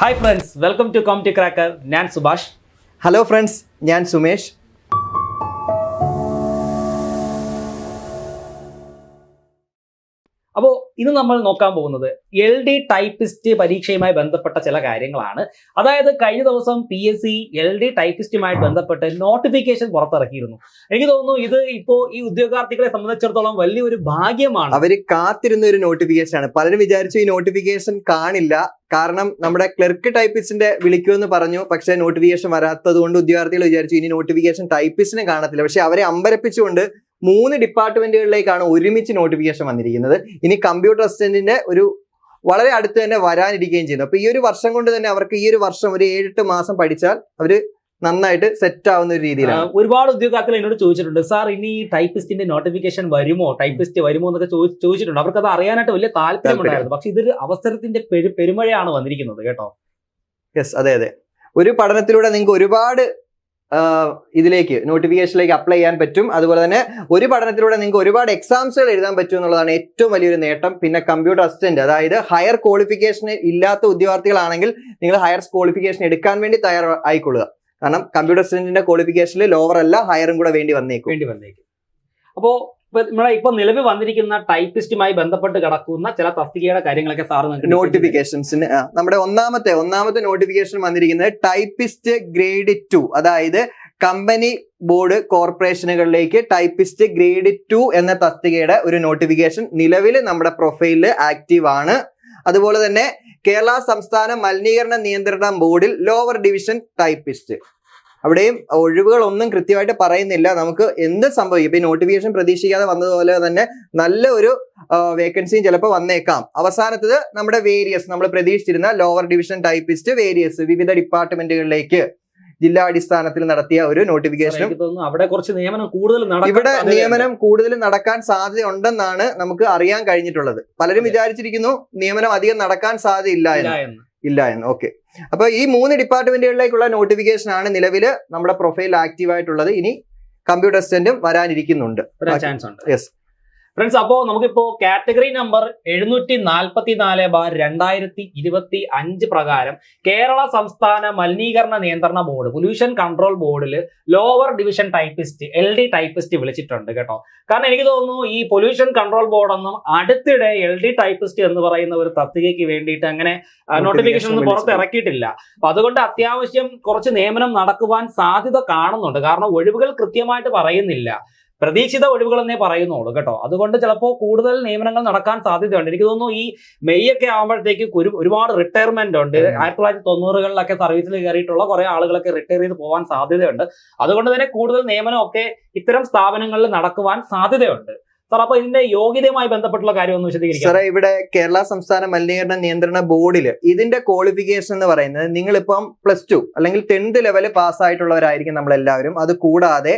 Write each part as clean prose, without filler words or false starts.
Hi friends, welcome to കോംറ്റി cracker. ഞാൻ Subhash. Hello friends, ഞാൻ സുമേഷ്. അപ്പോൾ ഇന്ന് നമ്മൾ നോക്കാൻ പോകുന്നത് LD ടൈപ്പിസ്റ്റ് പരീക്ഷയുമായി ബന്ധപ്പെട്ട ചില കാര്യങ്ങളാണ്. അതായത് കഴിഞ്ഞ ദിവസം PSC LD ടൈപ്പിസ്റ്റുമായി ബന്ധപ്പെട്ട് നോട്ടിഫിക്കേഷൻ പുറത്തിറക്കിയിരുന്നു. എനിക്ക് തോന്നുന്നു ഇത് ഇപ്പോൾ ഈ ഉദ്യോഗാർത്ഥികളെ സംബന്ധിച്ചിടത്തോളം വലിയൊരു ഭാഗ്യമാണ്. അവർ കാത്തിരുന്ന ഒരു നോട്ടിഫിക്കേഷൻ ആണ്. പലരും വിചാരിച്ചു ഈ നോട്ടിഫിക്കേഷൻ കാണില്ല, കാരണം നമ്മുടെ ക്ലർക്ക് ടൈപ്പിസ്റ്റിന്റെ വിളിക്കുമെന്ന് പറഞ്ഞു. പക്ഷേ നോട്ടിഫിക്കേഷൻ വരാത്തത് കൊണ്ട് ഉദ്യോഗാർത്ഥികൾ വിചാരിച്ചു ഇനി നോട്ടിഫിക്കേഷൻ ടൈപ്പിസ്റ്റിനെ കാണത്തില്ല. പക്ഷെ അവരെ അമ്പരപ്പിച്ചുകൊണ്ട് 3 ഡിപ്പാർട്ട്മെന്റുകളിലേക്കാണ് ഒരുമിച്ച് നോട്ടിഫിക്കേഷൻ വന്നിരിക്കുന്നത്. ഇനി കമ്പ്യൂട്ടർ അസിസ്റ്റന്റിന്റെ ഒരു വളരെ അടുത്ത് തന്നെ വരാനിരിക്കുകയും ചെയ്യുന്നു. അപ്പൊ ഈ ഒരു വർഷം കൊണ്ട് തന്നെ അവർക്ക് ഈ ഒരു വർഷം ഒരു 7-8 മാസം പഠിച്ചാൽ അവര് നന്നായിട്ട് സെറ്റ് ആവുന്ന ഒരു രീതിയിലാണ്. ഒരുപാട് ഉദ്യോഗാർത്ഥികൾ എന്നോട് ചോദിച്ചിട്ടുണ്ട്, സാർ ഇനി ഈ ടൈപ്പിസ്റ്റിന്റെ നോട്ടിഫിക്കേഷൻ വരുമോ, ടൈപ്പിസ്റ്റ് വരുമോ എന്നൊക്കെ ചോദിച്ചിട്ടുണ്ട്. അവർക്ക് അത് അറിയാനായിട്ട് വലിയ താല്പര്യമുണ്ടായിരുന്നു. പക്ഷെ ഇതൊരു അവസരത്തിന്റെ പെരുമഴയാണ് വന്നിരിക്കുന്നത് കേട്ടോ. യെസ്, അതെ അതെ. ഒരു പഠനത്തിലൂടെ നിങ്ങൾക്ക് ഒരുപാട് ഇതിലേക്ക് നോട്ടിഫിക്കേഷനിലേക്ക് അപ്ലൈ ചെയ്യാൻ പറ്റും. അതുപോലെ തന്നെ ഒരു പഠനത്തിലൂടെ നിങ്ങൾക്ക് ഒരുപാട് എക്സാംസുകൾ എഴുതാൻ പറ്റും എന്നുള്ളതാണ് ഏറ്റവും വലിയൊരു നേട്ടം. പിന്നെ കമ്പ്യൂട്ടർ അസിസ്റ്റന്റ്, അതായത് ഹയർ ക്വാളിഫിക്കേഷൻ ഇല്ലാത്ത ഉദ്യോഗാർത്ഥികളാണെങ്കിൽ നിങ്ങൾ ഹയർ ക്വാളിഫിക്കേഷൻ എടുക്കാൻ വേണ്ടി തയ്യാറായിക്കൊള്ളുക. കാരണം കമ്പ്യൂട്ടർ അസിസ്റ്റന്റിന്റെ ക്വാളിഫിക്കേഷനിൽ ലോവർ അല്ല, ഹയറും കൂടെ വേണ്ടി വന്നേക്കും. അപ്പോൾ ഇപ്പൊ നിലവിൽ വന്നിരിക്കുന്ന ടൈപ്പിസ്റ്റുമായി ബന്ധപ്പെട്ട് കിടക്കുന്ന ചില തസ്തികയുടെ കാര്യങ്ങളൊക്കെ സാർ നോട്ടിഫിക്കേഷൻസിന് നമ്മുടെ ഒന്നാമത്തെ നോട്ടിഫിക്കേഷൻ വന്നിരിക്കുന്നത് ടൈപ്പിസ്റ്റ് ഗ്രേഡ് 2, അതായത് കമ്പനി ബോർഡ് കോർപ്പറേഷനുകളിലേക്ക് ടൈപ്പിസ്റ്റ് ഗ്രേഡ് 2 എന്ന തസ്തികയുടെ ഒരു നോട്ടിഫിക്കേഷൻ നിലവിൽ നമ്മുടെ പ്രൊഫൈലിൽ ആക്റ്റീവ് ആണ്. അതുപോലെ തന്നെ കേരള സംസ്ഥാന മലിനീകരണ നിയന്ത്രണ ബോർഡിൽ ലോവർ ഡിവിഷൻ ടൈപ്പിസ്റ്റ്, അവിടെയും ഒഴിവുകളൊന്നും കൃത്യമായിട്ട് പറയുന്നില്ല. നമുക്ക് എന്ത് സംഭവിക്കും, ഇപ്പൊ ഈ നോട്ടിഫിക്കേഷൻ പ്രതീക്ഷിക്കാതെ വന്നതുപോലെ തന്നെ നല്ല ഒരു വേക്കൻസിയും ചിലപ്പോൾ വന്നേക്കാം. അവസാനത്തത് നമ്മുടെ വേരിയസ്, നമ്മൾ പ്രതീക്ഷിച്ചിരുന്ന ലോവർ ഡിവിഷൻ ടൈപ്പിസ്റ്റ് വേരിയസ് വിവിധ ഡിപ്പാർട്ട്മെന്റുകളിലേക്ക് ജില്ലാ അടിസ്ഥാനത്തിൽ നടത്തിയ ഒരു നോട്ടിഫിക്കേഷൻ. അവിടെ കുറച്ച് നിയമനം കൂടുതൽ ഇവിടെ നിയമനം കൂടുതൽ നടക്കാൻ സാധ്യത ഉണ്ടെന്നാണ് നമുക്ക് അറിയാൻ കഴിഞ്ഞിട്ടുള്ളത്. പലരും വിചാരിച്ചിരിക്കുന്നു നിയമനം അധികം നടക്കാൻ സാധ്യതയില്ല എന്ന്. ഓക്കെ, അപ്പൊ ഈ 3 ഡിപ്പാർട്ട്മെന്റുകളിലേക്കുള്ള നോട്ടിഫിക്കേഷൻ ആണ് നിലവിൽ നമ്മുടെ പ്രൊഫൈൽ ആക്റ്റീവ് ആയിട്ടുള്ളത്. ഇനി കമ്പ്യൂട്ടർ അസിസ്റ്റന്റും വരാനിരിക്കുന്നുണ്ട്. യെസ് ഫ്രണ്ട്സ്, അപ്പോൾ നമുക്കിപ്പോ കാറ്റഗറി നമ്പർ 744/2025 പ്രകാരം കേരള സംസ്ഥാന മലിനീകരണ നിയന്ത്രണ ബോർഡ് പൊല്യൂഷൻ കൺട്രോൾ ബോർഡിൽ lower division typist LD typist വിളിച്ചിട്ടുണ്ട് കേട്ടോ. കാരണം എനിക്ക് തോന്നുന്നു ഈ പൊല്യൂഷൻ കൺട്രോൾ ബോർഡൊന്നും അടുത്തിടെ LD ടൈപ്പിസ്റ്റ് എന്ന് പറയുന്ന ഒരു തസ്തികയ്ക്ക് വേണ്ടിയിട്ട് അങ്ങനെ നോട്ടിഫിക്കേഷൻ ഒന്നും പുറത്ത് ഇറക്കിയിട്ടില്ല. അപ്പൊ അതുകൊണ്ട് അത്യാവശ്യം കുറച്ച് നിയമനം നടക്കുവാൻ സാധ്യത കാണുന്നുണ്ട്. കാരണം ഒഴിവുകൾ കൃത്യമായിട്ട് പറയുന്നില്ല, പ്രതീക്ഷിത ഒഴിവുകൾ എന്നേ പറയുന്നുള്ളൂ കേട്ടോ. അതുകൊണ്ട് ചിലപ്പോൾ കൂടുതൽ നിയമനങ്ങൾ നടക്കാൻ സാധ്യതയുണ്ട്. എനിക്ക് തോന്നുന്നു ഈ മെയ് ഒക്കെ ആകുമ്പോഴത്തേക്ക് ഒരുപാട് റിട്ടയർമെന്റ് ഉണ്ട്. 1990-കളിലൊക്കെ സർവീസിൽ കയറിയിട്ടുള്ള കുറെ ആളുകളൊക്കെ റിട്ടയർ ചെയ്ത് പോകാൻ സാധ്യതയുണ്ട്. അതുകൊണ്ട് തന്നെ കൂടുതൽ നിയമനമൊക്കെ ഇത്തരം സ്ഥാപനങ്ങളിൽ നടക്കുവാൻ സാധ്യതയുണ്ട്. സാർ, അപ്പൊ ഇതിന്റെ യോഗ്യതയുമായി ബന്ധപ്പെട്ടുള്ള കാര്യം ഒന്ന് വിശദീകരിക്കാം. സാറേ, ഇവിടെ കേരള സംസ്ഥാന മലിനീകരണ നിയന്ത്രണ ബോർഡിൽ ഇതിന്റെ ക്വാളിഫിക്കേഷൻ എന്ന് പറയുന്നത് നിങ്ങളിപ്പം +2 അല്ലെങ്കിൽ 10th ലെവൽ പാസ്സായിട്ടുള്ളവരായിരിക്കും നമ്മളെല്ലാവരും. അത് കൂടാതെ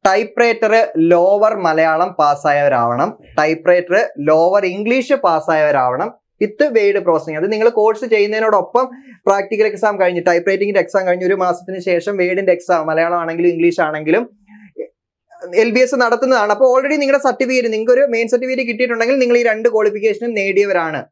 ടൈപ്പ് റൈറ്റർ ലോവർ മലയാളം പാസ്സായവരാവണം, ടൈപ്പ് റൈറ്റർ ലോവർ ഇംഗ്ലീഷ് പാസ്സായവരാവണം. വിത്ത് വെയ്ഡ് പ്രോസസിങ്, അത് നിങ്ങൾ കോഴ്സ് ചെയ്യുന്നതിനോടൊപ്പം പ്രാക്ടിക്കൽ എക്സാം കഴിഞ്ഞ് ടൈപ്പ് റൈറ്റിംഗിന്റെ എക്സാം കഴിഞ്ഞ് 1 മാസത്തിന് ശേഷം വെയ്ഡിന്റെ എക്സാം മലയാളം ആണെങ്കിലും ഇംഗ്ലീഷ് ആണെങ്കിലും LBS നടത്തുന്നതാണ്. അപ്പോൾ ഓൾറെഡി നിങ്ങളുടെ സർട്ടിഫിക്കറ്റ്, നിങ്ങൾക്ക് ഒരു മെയിൻ സർട്ടിഫിക്കറ്റ് കിട്ടിയിട്ടുണ്ടെങ്കിൽ നിങ്ങൾ ഈ 2 ക്വാളിഫിക്കേഷനും നേടിയവരാണ്.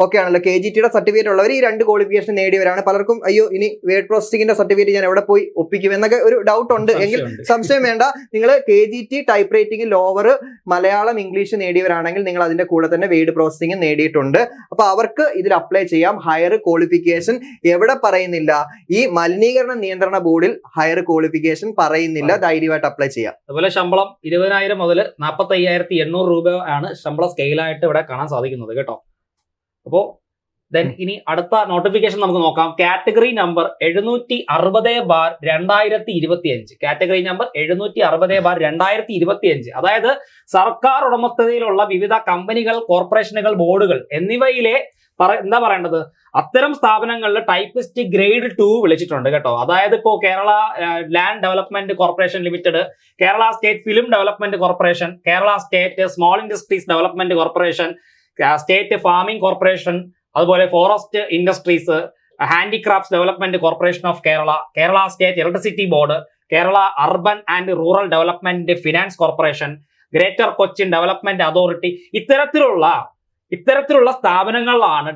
ഓക്കെ ആണല്ലോ. KGTയുടെ സർട്ടിഫിക്കറ്റ് ഉള്ളവർ ഈ 2 ക്വാളിഫിക്കേഷൻ നേടിയവരാണ്. പലർക്കും അയ്യോ ഇനി വേർഡ് പ്രോസസിംഗിന്റെ സർട്ടിഫിക്കറ്റ് ഞാൻ എവിടെ പോയി ഒപ്പിക്കും എന്നൊക്കെ ഒരു ഡൗട്ട് ഉണ്ട്. എങ്കിൽ സംശയം വേണ്ട, നിങ്ങൾ KGT typewriting lower Malayalam English നേടിയവരാണെങ്കിൽ നിങ്ങൾ അതിന്റെ കൂടെ തന്നെ വേർഡ് പ്രോസസിംഗ് നേടിയിട്ടുണ്ട്. അപ്പൊ അവർക്ക് ഇതിൽ അപ്ലൈ ചെയ്യാം. ഹയർ ക്വാളിഫിക്കേഷൻ എവിടെ പറയുന്നില്ല, ഈ മലിനീകരണ നിയന്ത്രണ ബോർഡിൽ ഹയർ ക്വാളിഫിക്കേഷൻ പറയുന്നില്ല. ധൈര്യമായിട്ട് അപ്ലൈ ചെയ്യാം. അതുപോലെ ശമ്പളം 20,000 മുതൽ 45,800 രൂപയാണ് ശമ്പള സ്കെയിലായിട്ട് ഇവിടെ കാണാൻ സാധിക്കുന്നത് കേട്ടോ. അപ്പോൾ ഇനി അടുത്ത നോട്ടിഫിക്കേഷൻ നമുക്ക് നോക്കാം. Category number 760/2025. Category number 760/2025. അതായത് സർക്കാർ ഉടമസ്ഥതയിലുള്ള വിവിധ കമ്പനികൾ, കോർപ്പറേഷനുകൾ, ബോർഡുകൾ എന്നിവയിലെ എന്താ പറയേണ്ടത്, അത്തരം സ്ഥാപനങ്ങളിൽ ടൈപ്പിസ്റ്റ് ഗ്രേഡ് 2 വിളിച്ചിട്ടുണ്ട് കേട്ടോ. അതായത് ഇപ്പോൾ Kerala land development corporation limited, Kerala state film development corporation, Kerala state small industries development corporation, state farming corporation, അതുപോലെ forest industries, handicrafts development corporation of Kerala, Kerala state electricity board, Kerala urban and rural development finance corporation, greater Cochin development authority, ഇത്തരത്തിലുള്ള സ്ഥാപനങ്ങളിലാണ്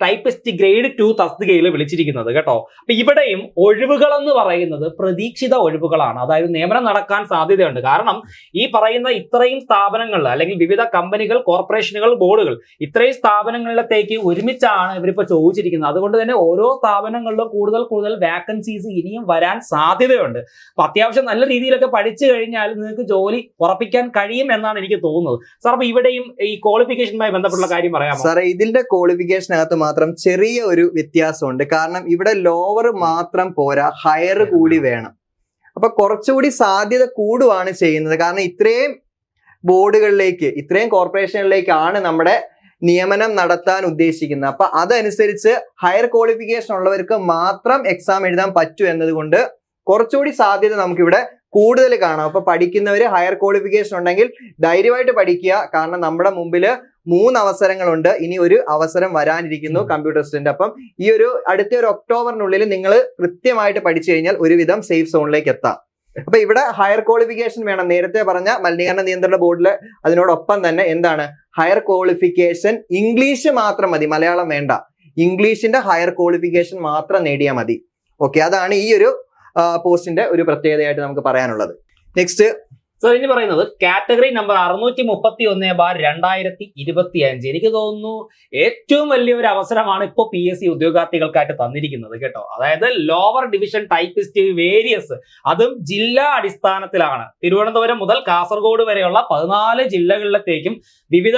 typist grade 2 തസ്തികയിൽ വിളിച്ചിരിക്കുന്നത് കേട്ടോ. അപ്പൊ ഇവിടെയും ഒഴിവുകൾ എന്ന് പറയുന്നത് പ്രതീക്ഷിത ഒഴിവുകളാണ്. അതായത് നിയമനം നടക്കാൻ സാധ്യതയുണ്ട്. കാരണം ഈ പറയുന്ന ഇത്രയും സ്ഥാപനങ്ങളിൽ അല്ലെങ്കിൽ വിവിധ കമ്പനികൾ, കോർപ്പറേഷനുകൾ, ബോർഡുകൾ ഇത്രയും സ്ഥാപനങ്ങളിലത്തേക്ക് ഒരുമിച്ചാണ് ഇവരിപ്പോ ചോദിച്ചിരിക്കുന്നത്. അതുകൊണ്ട് തന്നെ ഓരോ സ്ഥാപനങ്ങളിലും കൂടുതൽ വാക്കൻസീസ് ഇനിയും വരാൻ സാധ്യതയുണ്ട്. അപ്പൊ അത്യാവശ്യം നല്ല രീതിയിലൊക്കെ പഠിച്ചു കഴിഞ്ഞാൽ നിങ്ങൾക്ക് ജോലി ഉറപ്പിക്കാൻ കഴിയും എന്നാണ് എനിക്ക് തോന്നുന്നത്. സാർ, അപ്പൊ ഇവിടെയും ഈ ക്വാളിഫിക്കേഷനുമായി ബന്ധപ്പെട്ടുള്ള കാര്യം പറയാമോ? സാറേ, ഇതിന്റെ ക്വാളിഫിക്കേഷനകത്ത് മാത്രം ചെറിയ ഒരു വ്യത്യാസമുണ്ട്. കാരണം ഇവിടെ ലോവർ മാത്രം പോരാ, ഹയർ കൂടി വേണം. അപ്പൊ കുറച്ചുകൂടി സാധ്യത കൂടുവാണ് ചെയ്യുന്നത്. കാരണം ഇത്രയും ബോർഡുകളിലേക്ക്, ഇത്രയും കോർപ്പറേഷനുകളിലേക്കാണ് നമ്മുടെ നിയമനം നടത്താൻ ഉദ്ദേശിക്കുന്നത്. അപ്പൊ അതനുസരിച്ച് ഹയർ ക്വാളിഫിക്കേഷൻ ഉള്ളവർക്ക് മാത്രം എക്സാം എഴുതാൻ പറ്റൂ എന്നതുകൊണ്ട് കുറച്ചുകൂടി സാധ്യത നമുക്കിവിടെ കൂടുതൽ കാണാം. അപ്പൊ പഠിക്കുന്നവര് ഹയർ ക്വാളിഫിക്കേഷൻ ഉണ്ടെങ്കിൽ ധൈര്യമായിട്ട് പഠിക്കുക. കാരണം നമ്മുടെ മുമ്പിൽ 3 അവസരങ്ങളുണ്ട്. ഇനി ഒരു അവസരം വരാനിരിക്കുന്നു കമ്പ്യൂട്ടർ സ്റ്റഡിന്റെ. അപ്പം ഈ അടുത്ത ഒരു ഒക്ടോബറിനുള്ളിൽ നിങ്ങൾ കൃത്യമായിട്ട് പഠിച്ചു കഴിഞ്ഞാൽ ഒരുവിധം സേഫ് സോണിലേക്ക് എത്താം. അപ്പൊ ഇവിടെ ഹയർ ക്വാളിഫിക്കേഷൻ വേണം. നേരത്തെ പറഞ്ഞ മലിനീകരണ നിയന്ത്രണ ബോർഡിൽ അതിനോടൊപ്പം തന്നെ എന്താണ്, ഹയർ ക്വാളിഫിക്കേഷൻ ഇംഗ്ലീഷ് മാത്രം മതി, മലയാളം വേണ്ട. ഇംഗ്ലീഷിന്റെ ഹയർ ക്വാളിഫിക്കേഷൻ മാത്രം നേടിയാൽ മതി. ഓക്കെ, അതാണ് ഈ ഒരു പോസ്റ്റിന്റെ ഒരു പ്രത്യേകതയായിട്ട് നമുക്ക് പറയാനുള്ളത്. നെക്സ്റ്റ് സോ ഇനി പറയുന്നത് കാറ്റഗറി നമ്പർ 631/2025. എനിക്ക് തോന്നുന്നു ഏറ്റവും വലിയൊരു അവസരമാണ് ഇപ്പോൾ PSC ഉദ്യോഗാർത്ഥികൾക്കായിട്ട് തന്നിരിക്കുന്നത് കേട്ടോ. അതായത് ലോവർ ഡിവിഷൻ ടൈപ്പിസ്റ്റ് വേരിയസ്, അതും ജില്ലാ അടിസ്ഥാനത്തിലാണ്. തിരുവനന്തപുരം മുതൽ കാസർഗോഡ് വരെയുള്ള 14 ജില്ലകളിലത്തേക്കും വിവിധ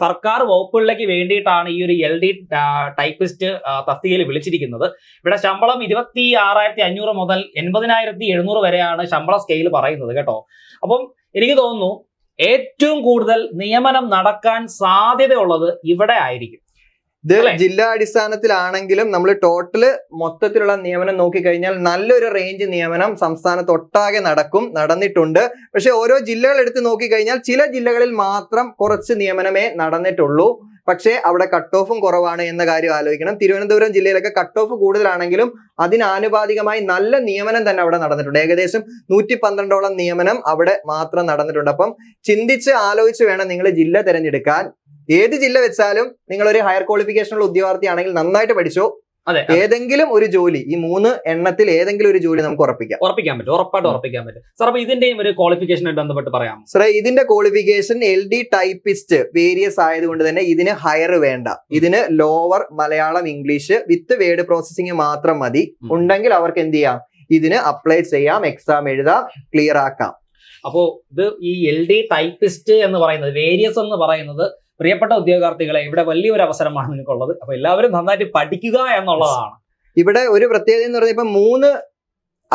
സർക്കാർ വകുപ്പുകളിലേക്ക് വേണ്ടിയിട്ടാണ് ഈ ഒരു LD ടൈപ്പിസ്റ്റ് തസ്തികയിൽ വിളിച്ചിരിക്കുന്നത്. ഇവിടെ ശമ്പളം 26,500 മുതൽ 80,700 വരെയാണ് ശമ്പള സ്കെയിൽ പറയുന്നത് കേട്ടോ. അപ്പം എനിക്ക് തോന്നുന്നു ഏറ്റവും കൂടുതൽ നിയമനം നടക്കാൻ സാധ്യതയുള്ളത് ഇവിടെ ആയിരിക്കും. ഇത് ജില്ലാ അടിസ്ഥാനത്തിലാണെങ്കിലും നമ്മൾ ടോട്ടല് മൊത്തത്തിലുള്ള നിയമനം നോക്കിക്കഴിഞ്ഞാൽ നല്ലൊരു റേഞ്ച് നിയമനം സംസ്ഥാനത്തൊട്ടാകെ നടന്നിട്ടുണ്ട്. പക്ഷെ ഓരോ ജില്ലകൾ എടുത്ത് നോക്കിക്കഴിഞ്ഞാൽ ചില ജില്ലകളിൽ മാത്രം കുറച്ച് നിയമനമേ നടന്നിട്ടുള്ളൂ. പക്ഷേ അവിടെ കട്ട് ഓഫും കുറവാണ് എന്ന കാര്യം ആലോചിക്കണം. തിരുവനന്തപുരം ജില്ലയിലൊക്കെ കട്ട് ഓഫ് കൂടുതലാണെങ്കിലും അതിനാനുപാതികമായി നല്ല നിയമനം തന്നെ അവിടെ നടന്നിട്ടുണ്ട്. ഏകദേശം 112ഓളം നിയമനം അവിടെ മാത്രം നടന്നിട്ടുണ്ട്. അപ്പം ചിന്തിച്ച് ആലോചിച്ച് വേണം നിങ്ങൾ ജില്ല തിരഞ്ഞെടുക്കാൻ. ഏത് ജില്ല വെച്ചാലും നിങ്ങൾ ഒരു ഹയർ ക്വാളിഫിക്കേഷനുള്ള ഉദ്യോഗാർത്ഥിയാണെങ്കിൽ നന്നായിട്ട് പഠിച്ചോ. അതെ, ഏതെങ്കിലും ഒരു ജോലി, ഈ 3 എണ്ണത്തിൽ ഏതെങ്കിലും ഒരു ജോലി നമുക്ക് ഉറപ്പിക്കാൻ പറ്റും. ഉറപ്പായിട്ട് ഉറപ്പിക്കാൻ പറ്റും. സാർ, അപ്പൊ ഇതിന്റെയും ഒരു ക്വാളിഫിക്കേഷനായിട്ട് ബന്ധപ്പെട്ട് പറയാം. സാറേ, ഇതിന്റെ ക്വാളിഫിക്കേഷൻ LD ടൈപ്പിസ്റ്റ് വേരിയസ് ആയതുകൊണ്ട് തന്നെ ഇതിന് ഹയർ വേണ്ട. ഇതിന് lower Malayalam English with word processing മാത്രം മതി. ഉണ്ടെങ്കിൽ അവർക്ക് എന്ത് ചെയ്യാം, ഇതിന് അപ്ലൈ ചെയ്യാം, എക്സാം എഴുതാം, ക്ലിയർ ആക്കാം. അപ്പോ ഇത് ഈ LD ടൈപ്പിസ്റ്റ് എന്ന് പറയുന്നത്, വേരിയസ് എന്ന് പറയുന്നത് പ്രിയപ്പെട്ട ഉദ്യോഗാർത്ഥികളെ ഇവിടെ വലിയൊരു അവസരമാണ് നിങ്ങൾക്കുള്ളത്. അപ്പൊ എല്ലാവരും നന്നായിട്ട് പഠിക്കുക എന്നുള്ളതാണ്. ഇവിടെ ഒരു പ്രത്യേകത എന്ന് പറഞ്ഞാൽ ഇപ്പൊ 3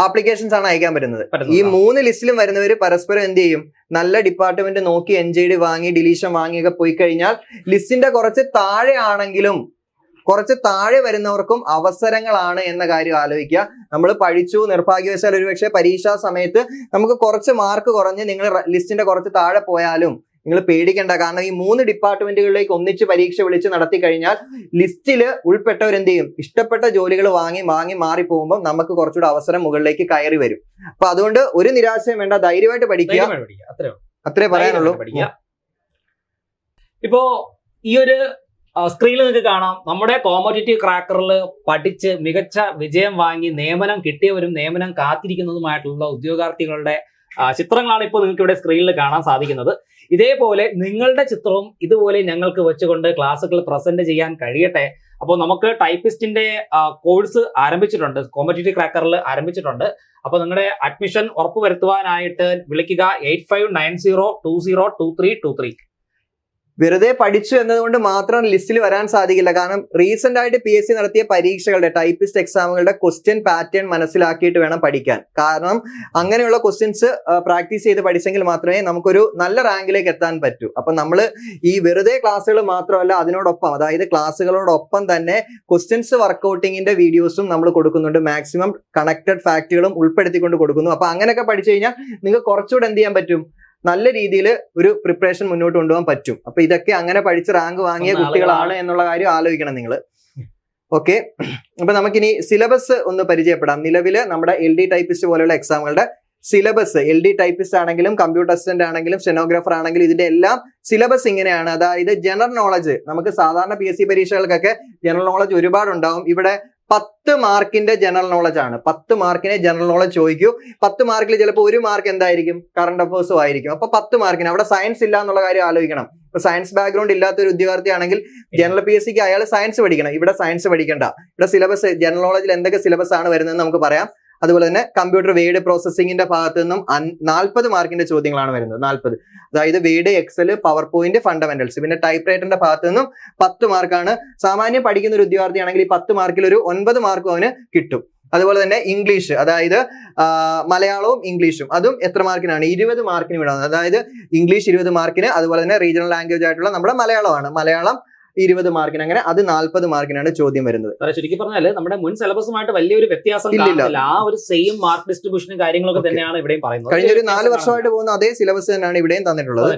ആപ്ലിക്കേഷൻസ് ആണ് അയക്കാൻ പറ്റുന്നത്. ഈ 3 ലിസ്റ്റിലും വരുന്നവർ പരസ്പരം എന്ത് ചെയ്യും, നല്ല ഡിപ്പാർട്ട്മെന്റ് നോക്കി NJD വാങ്ങി ഡിലീഷൻ വാങ്ങിയൊക്കെ പോയി കഴിഞ്ഞാൽ ലിസ്റ്റിന്റെ കുറച്ച് താഴെ ആണെങ്കിലും കുറച്ച് താഴെ വരുന്നവർക്കും അവസരങ്ങളാണ് എന്ന കാര്യം ആലോചിക്കുക. നമ്മൾ പഠിച്ചു, നിർഭാഗ്യവശാൽ ഒരുപക്ഷെ പരീക്ഷാ സമയത്ത് നമുക്ക് കുറച്ച് മാർക്ക് കുറഞ്ഞ് നിങ്ങൾ ലിസ്റ്റിന്റെ കുറച്ച് താഴെ പോയാലും നിങ്ങൾ പേടിക്കേണ്ട. കാരണം ഈ 3 ഡിപ്പാർട്ട്മെന്റുകളിലേക്ക് ഒന്നിച്ച് പരീക്ഷ വിളിച്ച് നടത്തി കഴിഞ്ഞാൽ ലിസ്റ്റിൽ ഉൾപ്പെട്ടവരെന്ത് ചെയ്യും, ഇഷ്ടപ്പെട്ട ജോലികൾ വാങ്ങി മാറി പോകുമ്പോൾ നമുക്ക് കുറച്ചുകൂടെ അവസരം മുകളിലേക്ക് കയറി വരും. അപ്പൊ അതുകൊണ്ട് ഒരു നിരാശയും വേണ്ട, ധൈര്യമായിട്ട് പഠിക്കുക, അത്രേ പറയാനുള്ളൂ. ഇപ്പോ ഈ ഒരു സ്ക്രീനിൽ നിങ്ങൾക്ക് കാണാം, നമ്മുടെ കോമ്പറ്റീറ്റീവ് ക്രാക്കറിൽ പഠിച്ച് മികച്ച വിജയം വാങ്ങി നിയമനം കിട്ടിയവരും നിയമനം കാത്തിരിക്കുന്നതുമായിട്ടുള്ള ഉദ്യോഗാർത്ഥികളുടെ ചിത്രങ്ങളാണ് ഇപ്പോൾ നിങ്ങൾക്ക് ഇവിടെ സ്ക്രീനിൽ കാണാൻ സാധിക്കുന്നത്. ഇതേപോലെ നിങ്ങളുടെ ചിത്രവും ഇതുപോലെ ഞങ്ങൾക്ക് വെച്ചുകൊണ്ട് ക്ലാസ്സുകൾ പ്രസന്റ് ചെയ്യാൻ കഴിയട്ടെ. അപ്പോൾ നമുക്ക് ടൈപ്പിസ്റ്റിന്റെ കോഴ്സ് ആരംഭിച്ചിട്ടുണ്ട്, കോമ്പറ്റീറ്റീവ് ക്രാക്കറിൽ ആരംഭിച്ചിട്ടുണ്ട്. അപ്പോൾ നിങ്ങളുടെ അഡ്മിഷൻ ഉറപ്പുവരുത്തുവാനായിട്ട് വിളിക്കുക 8590202323. വെറുതെ പഠിച്ചു എന്നതുകൊണ്ട് മാത്രം ലിസ്റ്റിൽ വരാൻ സാധിക്കില്ല. കാരണം റീസെന്റ് ആയിട്ട് PSC നടത്തിയ പരീക്ഷകളുടെ ടൈപ്പിസ്റ്റ് എക്സാമുകളുടെ ക്വസ്റ്റ്യൻ പാറ്റേൺ മനസ്സിലാക്കിയിട്ട് വേണം പഠിക്കാൻ. കാരണം അങ്ങനെയുള്ള ക്വസ്റ്റ്യൻസ് പ്രാക്ടീസ് ചെയ്ത് പഠിച്ചെങ്കിൽ മാത്രമേ നമുക്കൊരു നല്ല റാങ്കിലേക്ക് എത്താൻ പറ്റൂ. അപ്പൊ നമ്മൾ ഈ വെറുതെ ക്ലാസ്സുകൾ മാത്രമല്ല, അതിനോടൊപ്പം അതായത് ക്ലാസ്സുകളോടൊപ്പം തന്നെ ക്വസ്റ്റ്യൻസ് വർക്കൗട്ടിങ്ങിന്റെ വീഡിയോസും നമ്മൾ കൊടുക്കുന്നുണ്ട്. മാക്സിമം കണക്റ്റഡ് ഫാക്റ്റുകളും ഉൾപ്പെടുത്തിക്കൊണ്ട് കൊടുക്കുന്നു. അപ്പൊ അങ്ങനെയൊക്കെ പഠിച്ചു കഴിഞ്ഞാൽ നിങ്ങൾക്ക് കുറച്ചുകൂടെ എന്ത് ചെയ്യാൻ പറ്റും, നല്ല രീതിയിൽ ഒരു പ്രിപ്പറേഷൻ മുന്നോട്ട് കൊണ്ടുപോകാൻ പറ്റും. അപ്പൊ ഇതൊക്കെ അങ്ങനെ പഠിച്ച് റാങ്ക് വാങ്ങിയ കുട്ടികളാണ് എന്നുള്ള കാര്യം ആലോചിക്കണം നിങ്ങൾ. ഓക്കെ, അപ്പൊ നമുക്കിനി സിലബസ് ഒന്ന് പരിചയപ്പെടാം. നിലവില് നമ്മുടെ LD ടൈപ്പിസ്റ്റ് പോലെയുള്ള എക്സാമുകളുടെ സിലബസ് LD ടൈപ്പിസ്റ്റ് ആണെങ്കിലും കമ്പ്യൂട്ടർ അസിസ്റ്റന്റ് ആണെങ്കിലും സ്റ്റെനോഗ്രാഫർ ആണെങ്കിലും ഇതിന്റെ എല്ലാം സിലബസ് ഇങ്ങനെയാണ്. അതായത് ജനറൽ നോളജ്, നമുക്ക് സാധാരണ PSC പരീക്ഷകൾക്കൊക്കെ ജനറൽ നോളജ് ഒരുപാട് ഉണ്ടാവും. ഇവിടെ 10 മാർക്കിന്റെ ജനറൽ നോളജ് ആണ്. 10 മാർക്കിനെ ജനറൽ നോളജ് ചോദിക്കൂ. 10 മാർക്കിൽ ചിലപ്പോൾ 1 മാർക്ക് എന്തായിരിക്കും, കറണ്ട് അഫേഴ്സും ആയിരിക്കും. അപ്പൊ 10 മാർക്കിന് അവിടെ സയൻസ് ഇല്ല എന്നുള്ള കാര്യം ആലോചിക്കണം. ഇപ്പൊ സയൻസ് ബാക്ക്ഗ്രൗണ്ട് ഇല്ലാത്ത ഒരു ഉദ്യോഗാർത്ഥി ആണെങ്കിൽ ജനറൽ PSCക്ക് അയാൾ സയൻസ് പഠിക്കണം. ഇവിടെ സയൻസ് പഠിക്കണ്ട. ഇവിടെ സിലബസ് ജനറൽ നോളജിൽ എന്തൊക്കെ സിലബസ് ആണ് വരുന്നത് നമുക്ക് പറയാം. അതുപോലെ തന്നെ കമ്പ്യൂട്ടർ വേർഡ് പ്രോസസ്സിംഗിന്റെ ഭാഗത്ത് നിന്നും 40 മാർക്കിന്റെ ചോദ്യങ്ങളാണ് വരുന്നത്. 40, അതായത് Word, Excel, PowerPoint, fundamentals. പിന്നെ ടൈപ്പ് റൈറ്ററിന്റെ ഭാഗത്ത് നിന്നും 10 മാർക്കാണ്. സാമാന്യം പഠിക്കുന്ന ഒരു ഉദ്യോഗാർത്ഥിയാണെങ്കിൽ ഈ 10 മാർക്കിൽ ഒരു 9 മാർക്കും അവന് കിട്ടും. അതുപോലെ തന്നെ ഇംഗ്ലീഷ്, അതായത് മലയാളവും ഇംഗ്ലീഷും, അതും എത്ര മാർക്കിനാണ്, 20 മാർക്കിന് വിടാവുന്നത്. അതായത് ഇംഗ്ലീഷ് 20 മാർക്കിന്, അതുപോലെ തന്നെ റീജിയണൽ ലാംഗ്വേജ് ആയിട്ടുള്ള നമ്മുടെ മലയാളമാണ്, മലയാളം 20 മാർക്കിന്, അങ്ങനെ അത് 40 മാർക്കിനാണ് ചോദ്യം വരുന്നത്. ചുരുക്കി പറഞ്ഞാല് നമ്മുടെ മുൻ സിലബസുമായിട്ട് വലിയൊരു വ്യത്യാസം കാണുന്നില്ല. ആ ഒരു സെയിം മാർക്ക് ഡിസ്ട്രിബ്യൂഷനും കാര്യങ്ങളൊക്കെ തന്നെയാണ് ഇവിടെയും പറയുന്നത്. കഴിഞ്ഞ ഒരു 4 വർഷമായിട്ട് പോകുന്ന അതേ സിലബസ് തന്നെയാണ് ഇവിടെയും തന്നിട്ടുള്ളത്.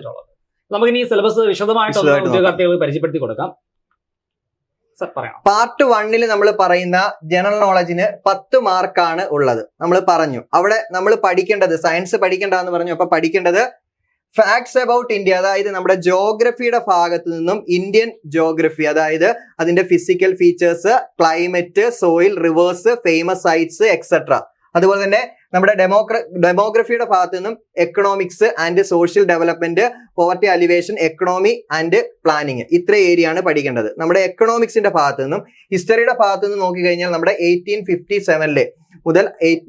നമുക്ക് ഇനി സിലബസ് വിശദമായിട്ട് ഉദ്യോഗാർത്ഥികൾക്ക് പരിചയപ്പെടുത്തി കൊടുക്കാം. പാർട്ട് 1 നമ്മൾ പറയുന്ന ജനറൽ നോളജിന് 10 മാർക്കാണ് ഉള്ളത്. നമ്മൾ പറഞ്ഞു അവിടെ നമ്മൾ പഠിക്കേണ്ടത്, സയൻസ് പഠിക്കേണ്ടതെന്ന് പറഞ്ഞു. അപ്പൊ പഠിക്കേണ്ടത് ഫാക്ട്സ് അബൌട്ട് ഇന്ത്യ, അതായത് നമ്മുടെ ജോഗ്രഫിയുടെ ഭാഗത്ത് നിന്നും ഇന്ത്യൻ ജോഗ്രഫി, അതായത് അതിന്റെ physical features, climate, soil, reverse, famous sites etcetera. അതുപോലെ തന്നെ നമ്മുടെ ഡെമോഗ്രഫിയുടെ ഭാഗത്ത് നിന്നും economics and social development, poverty alleviation, economy and planning, ഇത്ര ഏരിയ ആണ് പഠിക്കേണ്ടത്. നമ്മുടെ എക്കണോമിക്സിന്റെ ഭാഗത്ത് നിന്നും ഹിസ്റ്ററിയുടെ ഭാഗത്ത് നിന്നും നോക്കിക്കഴിഞ്ഞാൽ നമ്മുടെ 1857 മുതൽ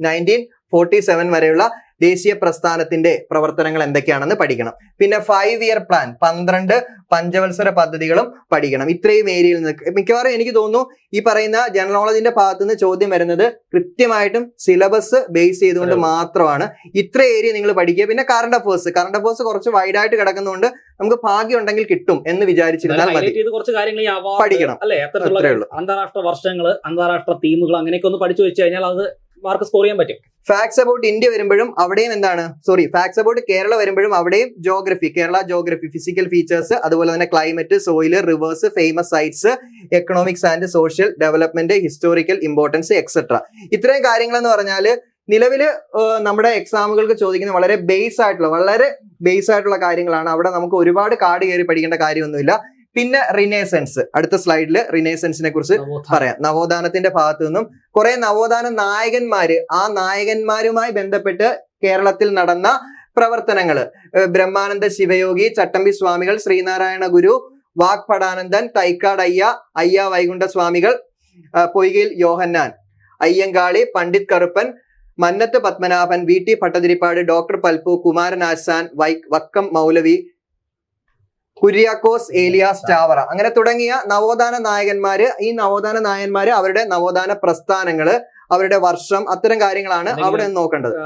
1947 വരെയുള്ള ദേശീയ പ്രസ്ഥാനത്തിന്റെ പ്രവർത്തനങ്ങൾ എന്തൊക്കെയാണെന്ന് പഠിക്കണം. പിന്നെ 5 ഇയർ പ്ലാൻ, 12 പഞ്ചവത്സര പദ്ധതികളും പഠിക്കണം. ഇത്രയും ഏരിയയിൽ നിന്ന് മിക്കവാറും എനിക്ക് തോന്നുന്നു ഈ പറയുന്ന ജനറൽ നോളജിന്റെ ഭാഗത്ത് നിന്ന് ചോദ്യം വരുന്നത് കൃത്യമായിട്ടും സിലബസ് ബേസ് ചെയ്തുകൊണ്ട് മാത്രമാണ്. ഇത്ര ഏരിയ നിങ്ങൾ പഠിക്കുക. പിന്നെ കറണ്ട് അഫേഴ്സ് കുറച്ച് വൈഡായിട്ട് കിടക്കുന്നതുകൊണ്ട് നമുക്ക് ഭാഗ്യം ഉണ്ടെങ്കിൽ കിട്ടും എന്ന് വിചാരിച്ചിരുന്നാൽ മതി. പഠിക്കണം, അത്രേ ഉള്ളൂ. അന്താരാഷ്ട്ര വർഷങ്ങള്, അന്താരാഷ്ട്ര തീമുകൾ അങ്ങനെയൊക്കെ ഒന്ന് പഠിച്ചു വെച്ച് കഴിഞ്ഞാൽ അത് മാർക്ക് സ്കോർ ചെയ്യാൻ പറ്റും. ഫാക്ട്സ് അബൌട്ട് ഇന്ത്യ വരുമ്പോഴും അവിടെയും ഫാക്ട്സ് അബൌട്ട് കേരള വരുമ്പോഴും അവിടെയും geography, Kerala geography, physical features, അതുപോലെ തന്നെ climate, soil, reverse, famous sites, economics and social development, historical importance etcetera. ഇത്രയും കാര്യങ്ങൾ എന്ന് പറഞ്ഞാൽ നിലവില് നമ്മുടെ എക്സാമുകൾക്ക് ചോദിക്കുന്ന വളരെ ബേസ് ആയിട്ടുള്ള കാര്യങ്ങളാണ്. അവിടെ നമുക്ക് ഒരുപാട് കാട് കയറി പഠിക്കേണ്ട കാര്യമൊന്നുമില്ല. പിന്നെ റിനേസൻസ്, അടുത്ത സ്ലൈഡിൽ റിനേസൻസിനെ കുറിച്ച് പറയാം. നവോത്ഥാനത്തിന്റെ ഭാഗത്തു നിന്നും കുറെ നവോത്ഥാന നായകന്മാര്, ആ നായകന്മാരുമായി ബന്ധപ്പെട്ട് കേരളത്തിൽ നടന്ന പ്രവർത്തനങ്ങള്, ബ്രഹ്മാനന്ദ ശിവയോഗി, ചട്ടമ്പി സ്വാമികൾ, ശ്രീനാരായണ ഗുരു, വാഗ്ഭടാനന്ദൻ, തൈക്കാട് അയ്യ വൈകുണ്ഠ സ്വാമികൾ, പൊയ്കയിൽ യോഹന്നാൻ, അയ്യങ്കാളി, പണ്ഡിറ്റ് കറുപ്പൻ, മന്നത്ത് പത്മനാഭൻ, VT ഭട്ടതിരിപ്പാട്, ഡോക്ടർ പൽപ്പു, കുമാരൻ ആശാൻ, വക്കം മൗലവി, കുര്യാക്കോസ് ഏലിയാസ് ചാവറ, അങ്ങനെ തുടങ്ങിയ നവോത്ഥാന നായകന്മാര്. ഈ നവോത്ഥാന നായകന്മാര് അവരുടെ നവോത്ഥാന പ്രസ്ഥാനങ്ങള്, അവരുടെ വർഷം, അത്തരം കാര്യങ്ങളാണ് അവിടെ നോക്കേണ്ടത്.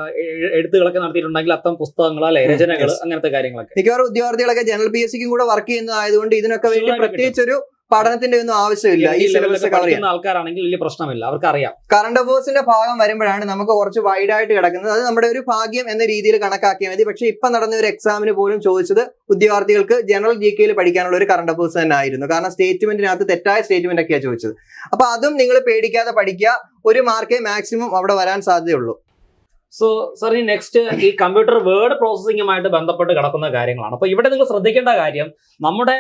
എഴുത്തുകളൊക്കെ നടത്തിയിട്ടുണ്ടെങ്കിൽ അത്തരം പുസ്തകങ്ങൾ, അല്ലെ, രചനകൾ, അങ്ങനത്തെ കാര്യങ്ങളൊക്കെ. മിക്കവാറും ഉദ്യോഗാർത്ഥികളൊക്കെ ജനറൽ PSCക്കും കൂടെ വർക്ക് ചെയ്യുന്നതായതുകൊണ്ട് ഇതിനൊക്കെ വേണ്ടി പ്രത്യേകിച്ചൊരു പഠനത്തിന്റെ ഒന്നും ആവശ്യമില്ല. ഈ സിലബസ് കവർ ചെയ്യുന്ന ആൾക്കാരാണെങ്കിൽ വലിയ പ്രശ്നമില്ല, അവർക്ക് അറിയാം. കറണ്ട് അഫേഴ്സിന്റെ ഭാഗം വരുമ്പോഴാണ് നമുക്ക് കുറച്ച് വൈഡ് ആയിട്ട് കിടക്കുന്നത്. അത് നമ്മുടെ ഒരു ഭാഗ്യം എന്ന രീതിയിൽ കണക്കാക്കിയാൽ മതി. പക്ഷെ ഇപ്പൊ നടന്ന ഒരു എക്സാമിന് പോലും ചോദിച്ചത് ഉദ്യോഗാർത്ഥികൾക്ക് ജനറൽ GKയിൽ പഠിക്കാനുള്ള ഒരു കറണ്ട് അഫേഴ്സ് തന്നെ ആയിരുന്നു. കാരണം സ്റ്റേറ്റ്മെന്റിനകത്ത് തെറ്റായ സ്റ്റേറ്റ്മെന്റ് ഒക്കെയാണ് ചോദിച്ചത്. അപ്പൊ അതും നിങ്ങൾ പേടിക്കാതെ പഠിക്കുക. 1 മാർക്കേ മാക്സിമം അവിടെ വരാൻ സാധ്യതയുള്ളൂ. സോ സർ, ഈ നെക്സ്റ്റ് ഈ കമ്പ്യൂട്ടർ വേർഡ് പ്രോസസ്സിംഗുമായിട്ട് ബന്ധപ്പെട്ട് കിടക്കുന്ന കാര്യങ്ങളാണ്. അപ്പൊ ഇവിടെ നിങ്ങൾ ശ്രദ്ധിക്കേണ്ട കാര്യം, നമ്മുടെ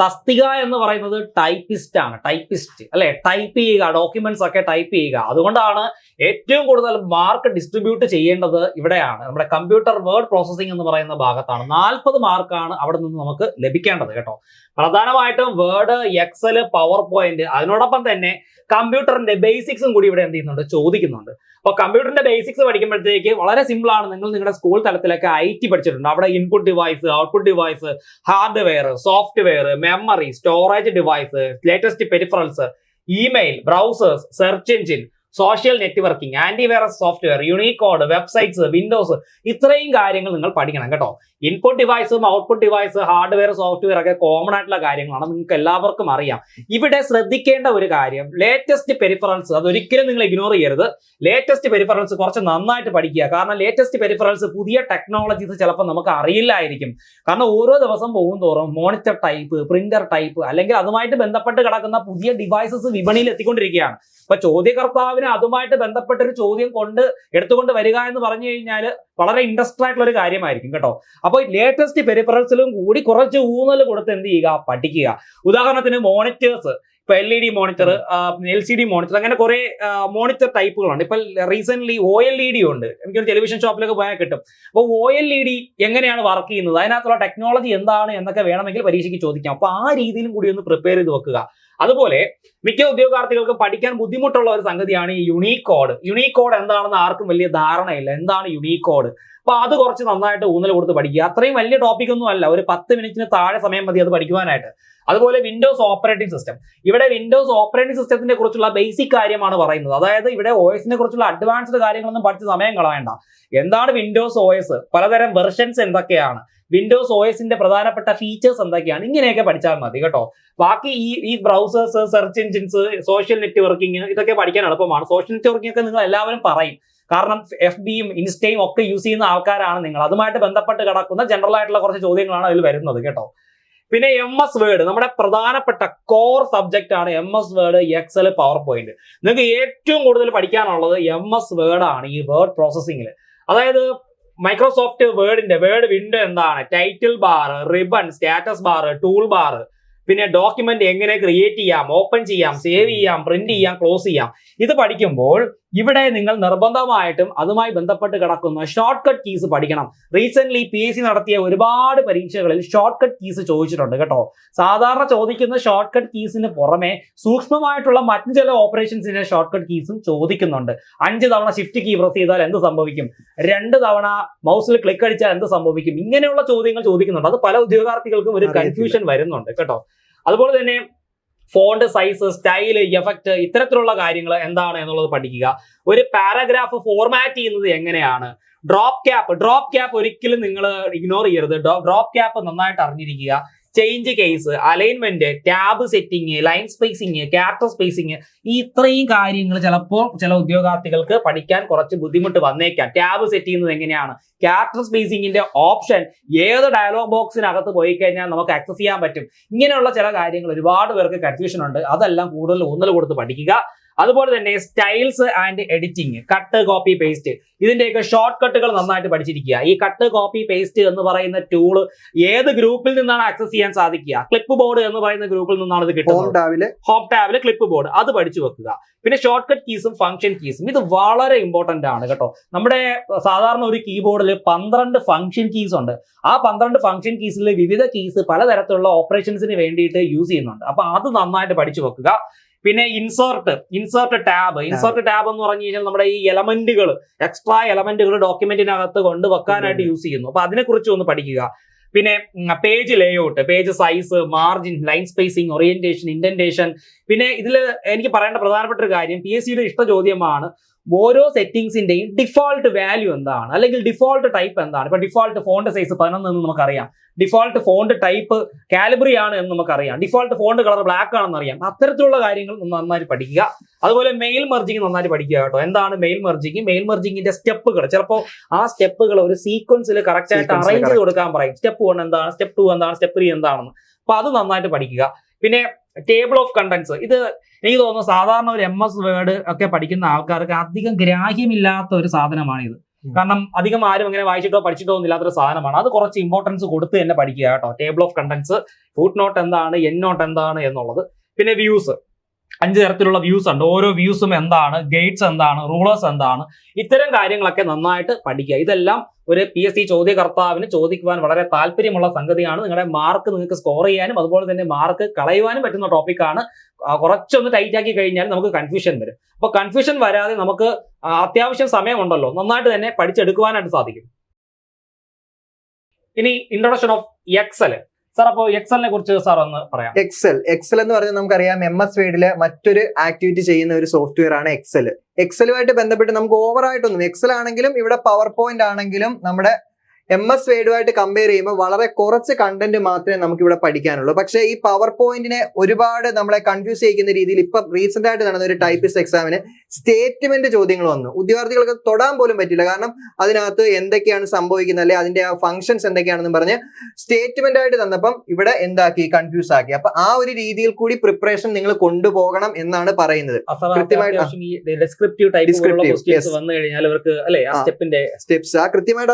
തസ്തിക എന്ന് പറയുന്നത് ടൈപ്പിസ്റ്റ് ആണ്. ടൈപ്പിസ്റ്റ് അല്ലെ, ടൈപ്പ് ചെയ്യുക, ഡോക്യുമെന്റ്സ് ഒക്കെ ടൈപ്പ് ചെയ്യുക. അതുകൊണ്ടാണ് ഏറ്റവും കൂടുതൽ മാർക്ക് ഡിസ്ട്രിബ്യൂട്ട് ചെയ്യേണ്ടത് ഇവിടെയാണ്, നമ്മുടെ കമ്പ്യൂട്ടർ വേർഡ് പ്രോസസ്സിംഗ് എന്ന് പറയുന്ന ഭാഗത്താണ്. 40 മാർക്കാണ് അവിടെ നിന്ന് നമുക്ക് ലഭിക്കേണ്ടത് കേട്ടോ. പ്രധാനമായിട്ടും വേർഡ്, എക്സൽ, പവർ പോയിന്റ്, അതിനോടൊപ്പം തന്നെ കമ്പ്യൂട്ടറിന്റെ ബേസിക്സും കൂടി ഇവിടെ എന്ത് ചെയ്യുന്നുണ്ട്, ചോദിക്കുന്നുണ്ട്. അപ്പൊ കമ്പ്യൂട്ടറിന്റെ ബേസിക്സ് പഠിക്കുമ്പോഴത്തേക്ക് വളരെ സിമ്പിൾ ആണ്. നിങ്ങൾ നിങ്ങളുടെ സ്കൂൾ തലത്തിലൊക്കെ IT പഠിച്ചിട്ടുണ്ട്. അവിടെ input device, output device, hardware, software, memory, storage device, latest peripherals, email, browsers, search engine, social networking, antivirus software, Unicode, websites, Windows, ഇത്രയും കാര്യങ്ങൾ നിങ്ങൾ പഠിക്കണം കേട്ടോ. ഇൻപുട്ട് ഡിവൈസും ഔട്ട്പുട്ട് ഡിവൈസ്, ഹാർഡ്വെയർ, സോഫ്റ്റ്വെയർ ഒക്കെ കോമൺ ആയിട്ടുള്ള കാര്യങ്ങളാണ്, നിങ്ങൾക്ക് എല്ലാവർക്കും അറിയാം. ഇവിടെ ശ്രദ്ധിക്കേണ്ട ഒരു കാര്യം, ലേറ്റസ്റ്റ് പെരിഫറൽസ്, അതൊരിക്കലും നിങ്ങൾ ഇഗ്നോർ ചെയ്യരുത്. ലേറ്റസ്റ്റ് പെരിഫറൽസ് കുറച്ച് നന്നായിട്ട് പഠിക്കുക. കാരണം ലേറ്റസ്റ്റ് പെരിഫറൽസ്, പുതിയ ടെക്നോളജീസ് ചിലപ്പോൾ നമുക്ക് അറിയില്ലായിരിക്കും. കാരണം ഓരോ ദിവസം പോകും തോറും മോണിറ്റർ ടൈപ്പ്, പ്രിന്റർ ടൈപ്പ്, അല്ലെങ്കിൽ അതുമായിട്ട് ബന്ധപ്പെട്ട് കിടക്കുന്ന പുതിയ ഡിവൈസസ് വിപണിയിൽ എത്തിക്കൊണ്ടിരിക്കുകയാണ്. അപ്പൊ ചോദ്യകർത്താവിന് തന്നെ അതുമായിട്ട് ബന്ധപ്പെട്ട ഒരു ചോദ്യം എടുത്തുകൊണ്ട് വരിക എന്ന് പറഞ്ഞു കഴിഞ്ഞാൽ വളരെ ഇൻട്രസ്റ്റ് ആയിട്ടുള്ള ഒരു കാര്യമായിരിക്കും കേട്ടോ. അപ്പോൾ ലേറ്റസ്റ്റ് പെരിഫറൽസിലും കൂടി കുറച്ച് ഊന്നൽ കൊടുത്ത് എന്ത് ചെയ്യുക, പഠിക്കുക. ഉദാഹരണത്തിന് മോണിറ്റേഴ്സ്, ഇപ്പൊ LED മോണിറ്റർ, LCD മോണിറ്റർ, അങ്ങനെ കുറെ മോണിറ്റർ ടൈപ്പുകളുണ്ട്. ഇപ്പൊ റീസെന്റ് OLED ഉണ്ട്, എനിക്കൊരു ടെലിവിഷൻ ഷോപ്പിലൊക്കെ പോയാൽ കിട്ടും. അപ്പോൾ OLED എങ്ങനെയാണ് വർക്ക് ചെയ്യുന്നത്, അതിനകത്തുള്ള ടെക്നോളജി എന്താണ് എന്നൊക്കെ വേണമെങ്കിൽ പരീക്ഷയ്ക്ക് ചോദിക്കാം. അപ്പൊ ആ രീതിയിലും കൂടി ഒന്ന് പ്രിപ്പയർ ചെയ്ത് വെക്കുക. അതുപോലെ മിക്ക ഉദ്യോഗാർത്ഥികൾക്ക് പഠിക്കാൻ ബുദ്ധിമുട്ടുള്ള ഒരു സംഗതിയാണ് ഈ യൂണീകോഡ്. യൂണീകോഡ് എന്താണെന്ന് ആർക്കും വലിയ ധാരണയില്ല. എന്താണ് യൂണീകോഡ്? അപ്പൊ അത് കുറച്ച് നന്നായിട്ട് ഊന്നൽ കൊടുത്ത് പഠിക്കുക. അത്രയും വലിയ ടോപ്പിക് ഒന്നും അല്ല, ഒരു 10 മിനിറ്റിന് താഴെ സമയം മതി അത് പഠിക്കുവാനായിട്ട്. അതുപോലെ വിൻഡോസ് ഓപ്പറേറ്റിംഗ് സിസ്റ്റം. ഇവിടെ വിൻഡോസ് ഓപ്പറേറ്റിംഗ് സിസ്റ്റത്തിനെ കുറിച്ചുള്ള ബേസിക് കാര്യമാണ് പറയുന്നത്. അതായത് ഇവിടെ OS-നെ കുറിച്ചുള്ള അഡ്വാൻസ്ഡ് കാര്യങ്ങളൊന്നും പഠിച്ച് സമയം കളയണ്ട. എന്താണ് വിൻഡോസ് OS, പലതരം വെർഷൻസ് എന്തൊക്കെയാണ്, വിൻഡോസ് OS-ന്റെ പ്രധാനപ്പെട്ട ഫീച്ചേഴ്സ് എന്തൊക്കെയാണ്, ഇങ്ങനെയൊക്കെ പഠിച്ചാൽ മതി കേട്ടോ. ബാക്കി ഈ browsers, search engines, social networking, ഇതൊക്കെ പഠിക്കാൻ എളുപ്പമാണ്. സോഷ്യൽ നെറ്റ്വർക്കിംഗ് ഒക്കെ നിങ്ങൾ എല്ലാവരും പറയും, കാരണം FBയും ഇൻസ്റ്റയും ഒക്കെ യൂസ് ചെയ്യുന്ന ആൾക്കാരാണ് നിങ്ങൾ. അതുമായിട്ട് ബന്ധപ്പെട്ട് കിടക്കുന്ന ജനറൽ ആയിട്ടുള്ള കുറച്ച് ചോദ്യങ്ങളാണ് അതിൽ വരുന്നത് കേട്ടോ. പിന്നെ MS വേർഡ്, നമ്മുടെ പ്രധാനപ്പെട്ട കോർ സബ്ജക്റ്റ് ആണ് MS Word, Excel, PowerPoint. നിങ്ങൾക്ക് ഏറ്റവും കൂടുതൽ പഠിക്കാനുള്ളത് MS വേർഡ് ആണ്, ഈ വേർഡ് പ്രോസസ്സിംഗിൽ. അതായത് മൈക്രോസോഫ്റ്റ് വേർഡിന്റെ വേർഡ് വിൻഡോ എന്താണ്, title bar, ribbon, status bar, tool bar, പിന്നെ ഡോക്യുമെന്റ് എങ്ങനെ ക്രിയേറ്റ് ചെയ്യാം, ഓപ്പൺ ചെയ്യാം, സേവ് ചെയ്യാം, പ്രിന്റ് ചെയ്യാം, ക്ലോസ് ചെയ്യാം. ഇത് പഠിക്കുമ്പോൾ ഇവിടെ നിങ്ങൾ നിർബന്ധമായിട്ടും അതുമായി ബന്ധപ്പെട്ട് കിടക്കുന്ന ഷോർട്ട് കട്ട് കീസ് പഠിക്കണം. റീസെന്റ് PSC നടത്തിയ ഒരുപാട് പരീക്ഷകളിൽ ഷോർട്ട് കട്ട് കീസ് ചോദിച്ചിട്ടുണ്ട് കേട്ടോ. സാധാരണ ചോദിക്കുന്ന ഷോർട്ട് കട്ട് കീസിന് പുറമെ സൂക്ഷ്മമായിട്ടുള്ള മറ്റു ചില ഓപ്പറേഷൻസിന്റെ ഷോർട്ട് കട്ട് കീസും ചോദിക്കുന്നുണ്ട്. 5 തവണ ഷിഫ്റ്റ് കീ പ്രസ് ചെയ്താൽ എന്ത് സംഭവിക്കും, 2 തവണ മൗസിൽ ക്ലിക്ക് അടിച്ചാൽ എന്ത് സംഭവിക്കും, ഇങ്ങനെയുള്ള ചോദ്യങ്ങൾ ചോദിക്കുന്നുണ്ട്. അത് പല ഉദ്യോഗാർത്ഥികൾക്കും ഒരു കൺഫ്യൂഷൻ വരുന്നുണ്ട് കേട്ടോ. അതുപോലെ തന്നെ ഫോണ്ട് സൈസ്, സ്റ്റൈല്, എഫക്ട്, ഇത്തരത്തിലുള്ള കാര്യങ്ങൾ എന്താണ് എന്നുള്ളത് പഠിക്കുക. ഒരു പാരഗ്രാഫ് ഫോർമാറ്റ് ചെയ്യുന്നത് എങ്ങനെയാണ്, ഡ്രോപ്പ് ക്യാപ്പ് ഒരിക്കലും നിങ്ങൾ ഇഗ്നോർ ചെയ്യരുത്. ഡ്രോപ്പ് ക്യാപ്പ് നന്നായിട്ട് അറിഞ്ഞിരിക്കുക. Change case, alignment, tab setting, line spacing, character spacing, ഈ ഇത്രയും കാര്യങ്ങൾ ചിലപ്പോൾ ചില ഉദ്യോഗാർത്ഥികൾക്ക് പഠിക്കാൻ കുറച്ച് ബുദ്ധിമുട്ട് വന്നേക്കാം. ടാബ് സെറ്റ് ചെയ്യുന്നത് എങ്ങനെയാണ്, ക്യാരക്ടർ സ്പേസിംഗിന്റെ ഓപ്ഷൻ ഏത് ഡയലോഗ് ബോക്സിനകത്ത് പോയി കഴിഞ്ഞാൽ നമുക്ക് ആക്സസ് ചെയ്യാൻ പറ്റും, ഇങ്ങനെയുള്ള ചില കാര്യങ്ങൾ ഒരുപാട് പേർക്ക് കൺഫ്യൂഷൻ ഉണ്ട്. അതെല്ലാം കൂടുതൽ ഊന്നൽ കൊടുത്ത് പഠിക്കുക. അതുപോലെ തന്നെ styles and editing, cut, copy, paste, ഇതിന്റെയൊക്കെ ഷോർട്ട് കട്ടുകൾ നന്നായിട്ട് പഠിച്ചിരിക്കുക. ഈ കട്ട്, കോപ്പി, പേസ്റ്റ് എന്ന് പറയുന്ന ടൂള് ഏത് ഗ്രൂപ്പിൽ നിന്നാണ് ആക്സസ് ചെയ്യാൻ സാധിക്കുക, ക്ലിപ്പ് ബോർഡ് എന്ന് പറയുന്ന ഗ്രൂപ്പിൽ നിന്നാണ് ഇത് കിട്ടുന്നത്. ഹോം ടാബില് ക്ലിപ്പ് ബോർഡ്, അത് പഠിച്ചു വെക്കുക. പിന്നെ ഷോർട്ട് കട്ട് കീസും ഫംഗ്ഷൻ കീസും, ഇത് വളരെ ഇമ്പോർട്ടന്റ് ആണ് കേട്ടോ. നമ്മുടെ സാധാരണ ഒരു കീബോർഡിൽ 12 ഫംഗ്ഷൻ കീസ് ഉണ്ട്. ആ 12 ഫംഗ്ഷൻ കീസിൽ വിവിധ കീസ് പലതരത്തിലുള്ള ഓപ്പറേഷൻസിന് വേണ്ടിയിട്ട് യൂസ് ചെയ്യുന്നുണ്ട്. അപ്പൊ അത് നന്നായിട്ട് പഠിച്ചു വെക്കുക. പിന്നെ ഇൻസേർട്ട് ടാബ് എന്ന് പറഞ്ഞു കഴിഞ്ഞാൽ നമ്മുടെ ഈ എലമെന്റുകൾ, എക്സ്ട്രാ എലമെന്റുകൾ ഡോക്യുമെന്റിനകത്ത് കൊണ്ടുവെക്കാനായിട്ട് യൂസ് ചെയ്യുന്നു. അപ്പൊ അതിനെക്കുറിച്ച് ഒന്ന് പഠിക്കുക. പിന്നെ page layout, page size, margin, line spacing, orientation, indentation. പിന്നെ ഇതിൽ എനിക്ക് പറയേണ്ട പ്രധാനപ്പെട്ട ഒരു കാര്യം, PSCയുടെ ഇഷ്ട ചോദ്യമാണ്, ഓരോ സെറ്റിംഗ്സിന്റെയും ഡിഫോൾട്ട് വാല്യൂ എന്താണ്, അല്ലെങ്കിൽ ഡിഫോൾട്ട് ടൈപ്പ് എന്താണ്. ഇപ്പൊ ഡിഫോൾട്ട് ഫോണ്ട് സൈസ് 11 എന്ന് നമുക്കറിയാം, ഡിഫോൾട്ട് ഫോണ്ട് ടൈപ്പ് കാലിബ്രി ആണ് എന്ന് നമുക്കറിയാം, ഡിഫോൾട്ട് ഫോണ്ട് കളർ ബ്ലാക്ക് ആണെന്ന് അറിയാം. അത്തരത്തിലുള്ള കാര്യങ്ങൾ നന്നായിട്ട് പഠിക്കുക. അതുപോലെ മെയിൽ മെർജിങ് നന്നായിട്ട് പഠിക്കുക കേട്ടോ. എന്താണ് മെയിൽ മെർജിങ്? മെയിൽ മെർജിങ്ങിന്റെ സ്റ്റെപ്പുകൾ, ചിലപ്പോൾ ആ സ്റ്റെപ്പുകൾ ഒരു സീക്വൻസിൽ കറക്റ്റ് ആയിട്ട് അറേഞ്ച് ചെയ്ത് കൊടുക്കാൻ പറയും. സ്റ്റെപ്പ് 1 എന്താണ്, സ്റ്റെപ്പ് 2 എന്താണ്, സ്റ്റെപ്പ് 3 എന്താണെന്ന്. അപ്പൊ അത് നന്നായിട്ട് പഠിക്കുക. പിന്നെ ടേബിൾ ഓഫ് കണ്ടന്റ്സ്, ഇത് എനിക്ക് തോന്നുന്നു സാധാരണ ഒരു MS വേർഡ് ഒക്കെ പഠിക്കുന്ന ആൾക്കാർക്ക് അധികം ഗ്രാഹ്യമില്ലാത്ത ഒരു സാധനമാണിത്. കാരണം അധികം ആരും അങ്ങനെ വായിച്ചിട്ടോ പഠിച്ചിട്ടോ ഒന്നും ഇല്ലാത്തൊരു സാധനമാണ്. അത് കുറച്ച് ഇമ്പോർട്ടൻസ് കൊടുത്ത് തന്നെ പഠിക്കുക കേട്ടോ. Table of contents, footnote എന്താണ്, എൻഡ് നോട്ട് എന്താണ് എന്നുള്ളത്. പിന്നെ വ്യൂസ്, 5 തരത്തിലുള്ള വ്യൂസ് ഉണ്ട്. ഓരോ വ്യൂസും എന്താണ്, ഗേറ്റ്സ് എന്താണ്, റൂളേഴ്സ് എന്താണ്, ഇത്തരം കാര്യങ്ങളൊക്കെ നന്നായിട്ട് പഠിക്കുക. ഇതെല്ലാം ഒരു PSC ചോദ്യകർത്താവിന് ചോദിക്കുവാൻ വളരെ താല്പര്യമുള്ള സംഗതിയാണ്. നിങ്ങളുടെ മാർക്ക് നിങ്ങൾക്ക് സ്കോർ ചെയ്യാനും അതുപോലെ തന്നെ മാർക്ക് കളയുവാനും പറ്റുന്ന ടോപ്പിക്കാണ്. കുറച്ചൊന്ന് ടൈറ്റ് ആക്കി കഴിഞ്ഞാൽ നമുക്ക് കൺഫ്യൂഷൻ വരും. അപ്പൊ കൺഫ്യൂഷൻ വരാതെ നമുക്ക് അത്യാവശ്യം സമയമുണ്ടല്ലോ, നന്നായിട്ട് തന്നെ പഠിച്ചെടുക്കുവാനായിട്ട് സാധിക്കും. ഇനി ഇൻട്രൊഡക്ഷൻ ഓഫ് എക്സൽ. സാർ, അപ്പോൾ എക്സലിനെ കുറിച്ച് സാർ ഒന്ന് പറയാം. എക്സൽ എന്ന് പറഞ്ഞാൽ നമുക്കറിയാം MS വേർഡിലെ മറ്റൊരു ആക്ടിവിറ്റി ചെയ്യുന്ന ഒരു സോഫ്റ്റ്വെയർ ആണ് എക്സലുമായിട്ട് ബന്ധപ്പെട്ട് നമുക്ക് ഓവറായിട്ടൊന്നും, എക്സൽ ആണെങ്കിലും ഇവിടെ പവർ പോയിന്റ് ആണെങ്കിലും നമ്മുടെ MS വേർഡുമായിട്ട് കമ്പയർ ചെയ്യുമ്പോൾ വളരെ കുറച്ച് കണ്ടന്റ് മാത്രമേ നമുക്ക് ഇവിടെ പഠിക്കാനുള്ളൂ. പക്ഷേ ഈ പവർ പോയിന്റിനെ ഒരുപാട് നമ്മളെ കൺഫ്യൂസ് ചെയ്യിക്കുന്ന രീതിയിൽ ഇപ്പൊ റീസെന്റ് ആയിട്ട് നടന്ന ഒരു ടൈപ്പിസ്റ്റ് എക്സാമിന് സ്റ്റേറ്റ്മെന്റ് ചോദ്യങ്ങൾ വന്നു. ഉദ്യോഗാർത്ഥികൾക്ക് തൊടാൻ പോലും പറ്റില്ല. കാരണം അതിനകത്ത് എന്തൊക്കെയാണ് സംഭവിക്കുന്നത്, അല്ലെ അതിന്റെ ആ ഫംഗ്ഷൻസ് എന്തൊക്കെയാണെന്ന് പറഞ്ഞ് സ്റ്റേറ്റ്മെന്റ് ആയിട്ട് തന്നപ്പം ഇവിടെ എന്താക്കി, കൺഫ്യൂസ് ആക്കി. അപ്പൊ ആ ഒരു രീതിയിൽ കൂടി പ്രിപ്പറേഷൻ നിങ്ങൾ കൊണ്ടുപോകണം എന്നാണ് പറയുന്നത്. കൃത്യമായിട്ട്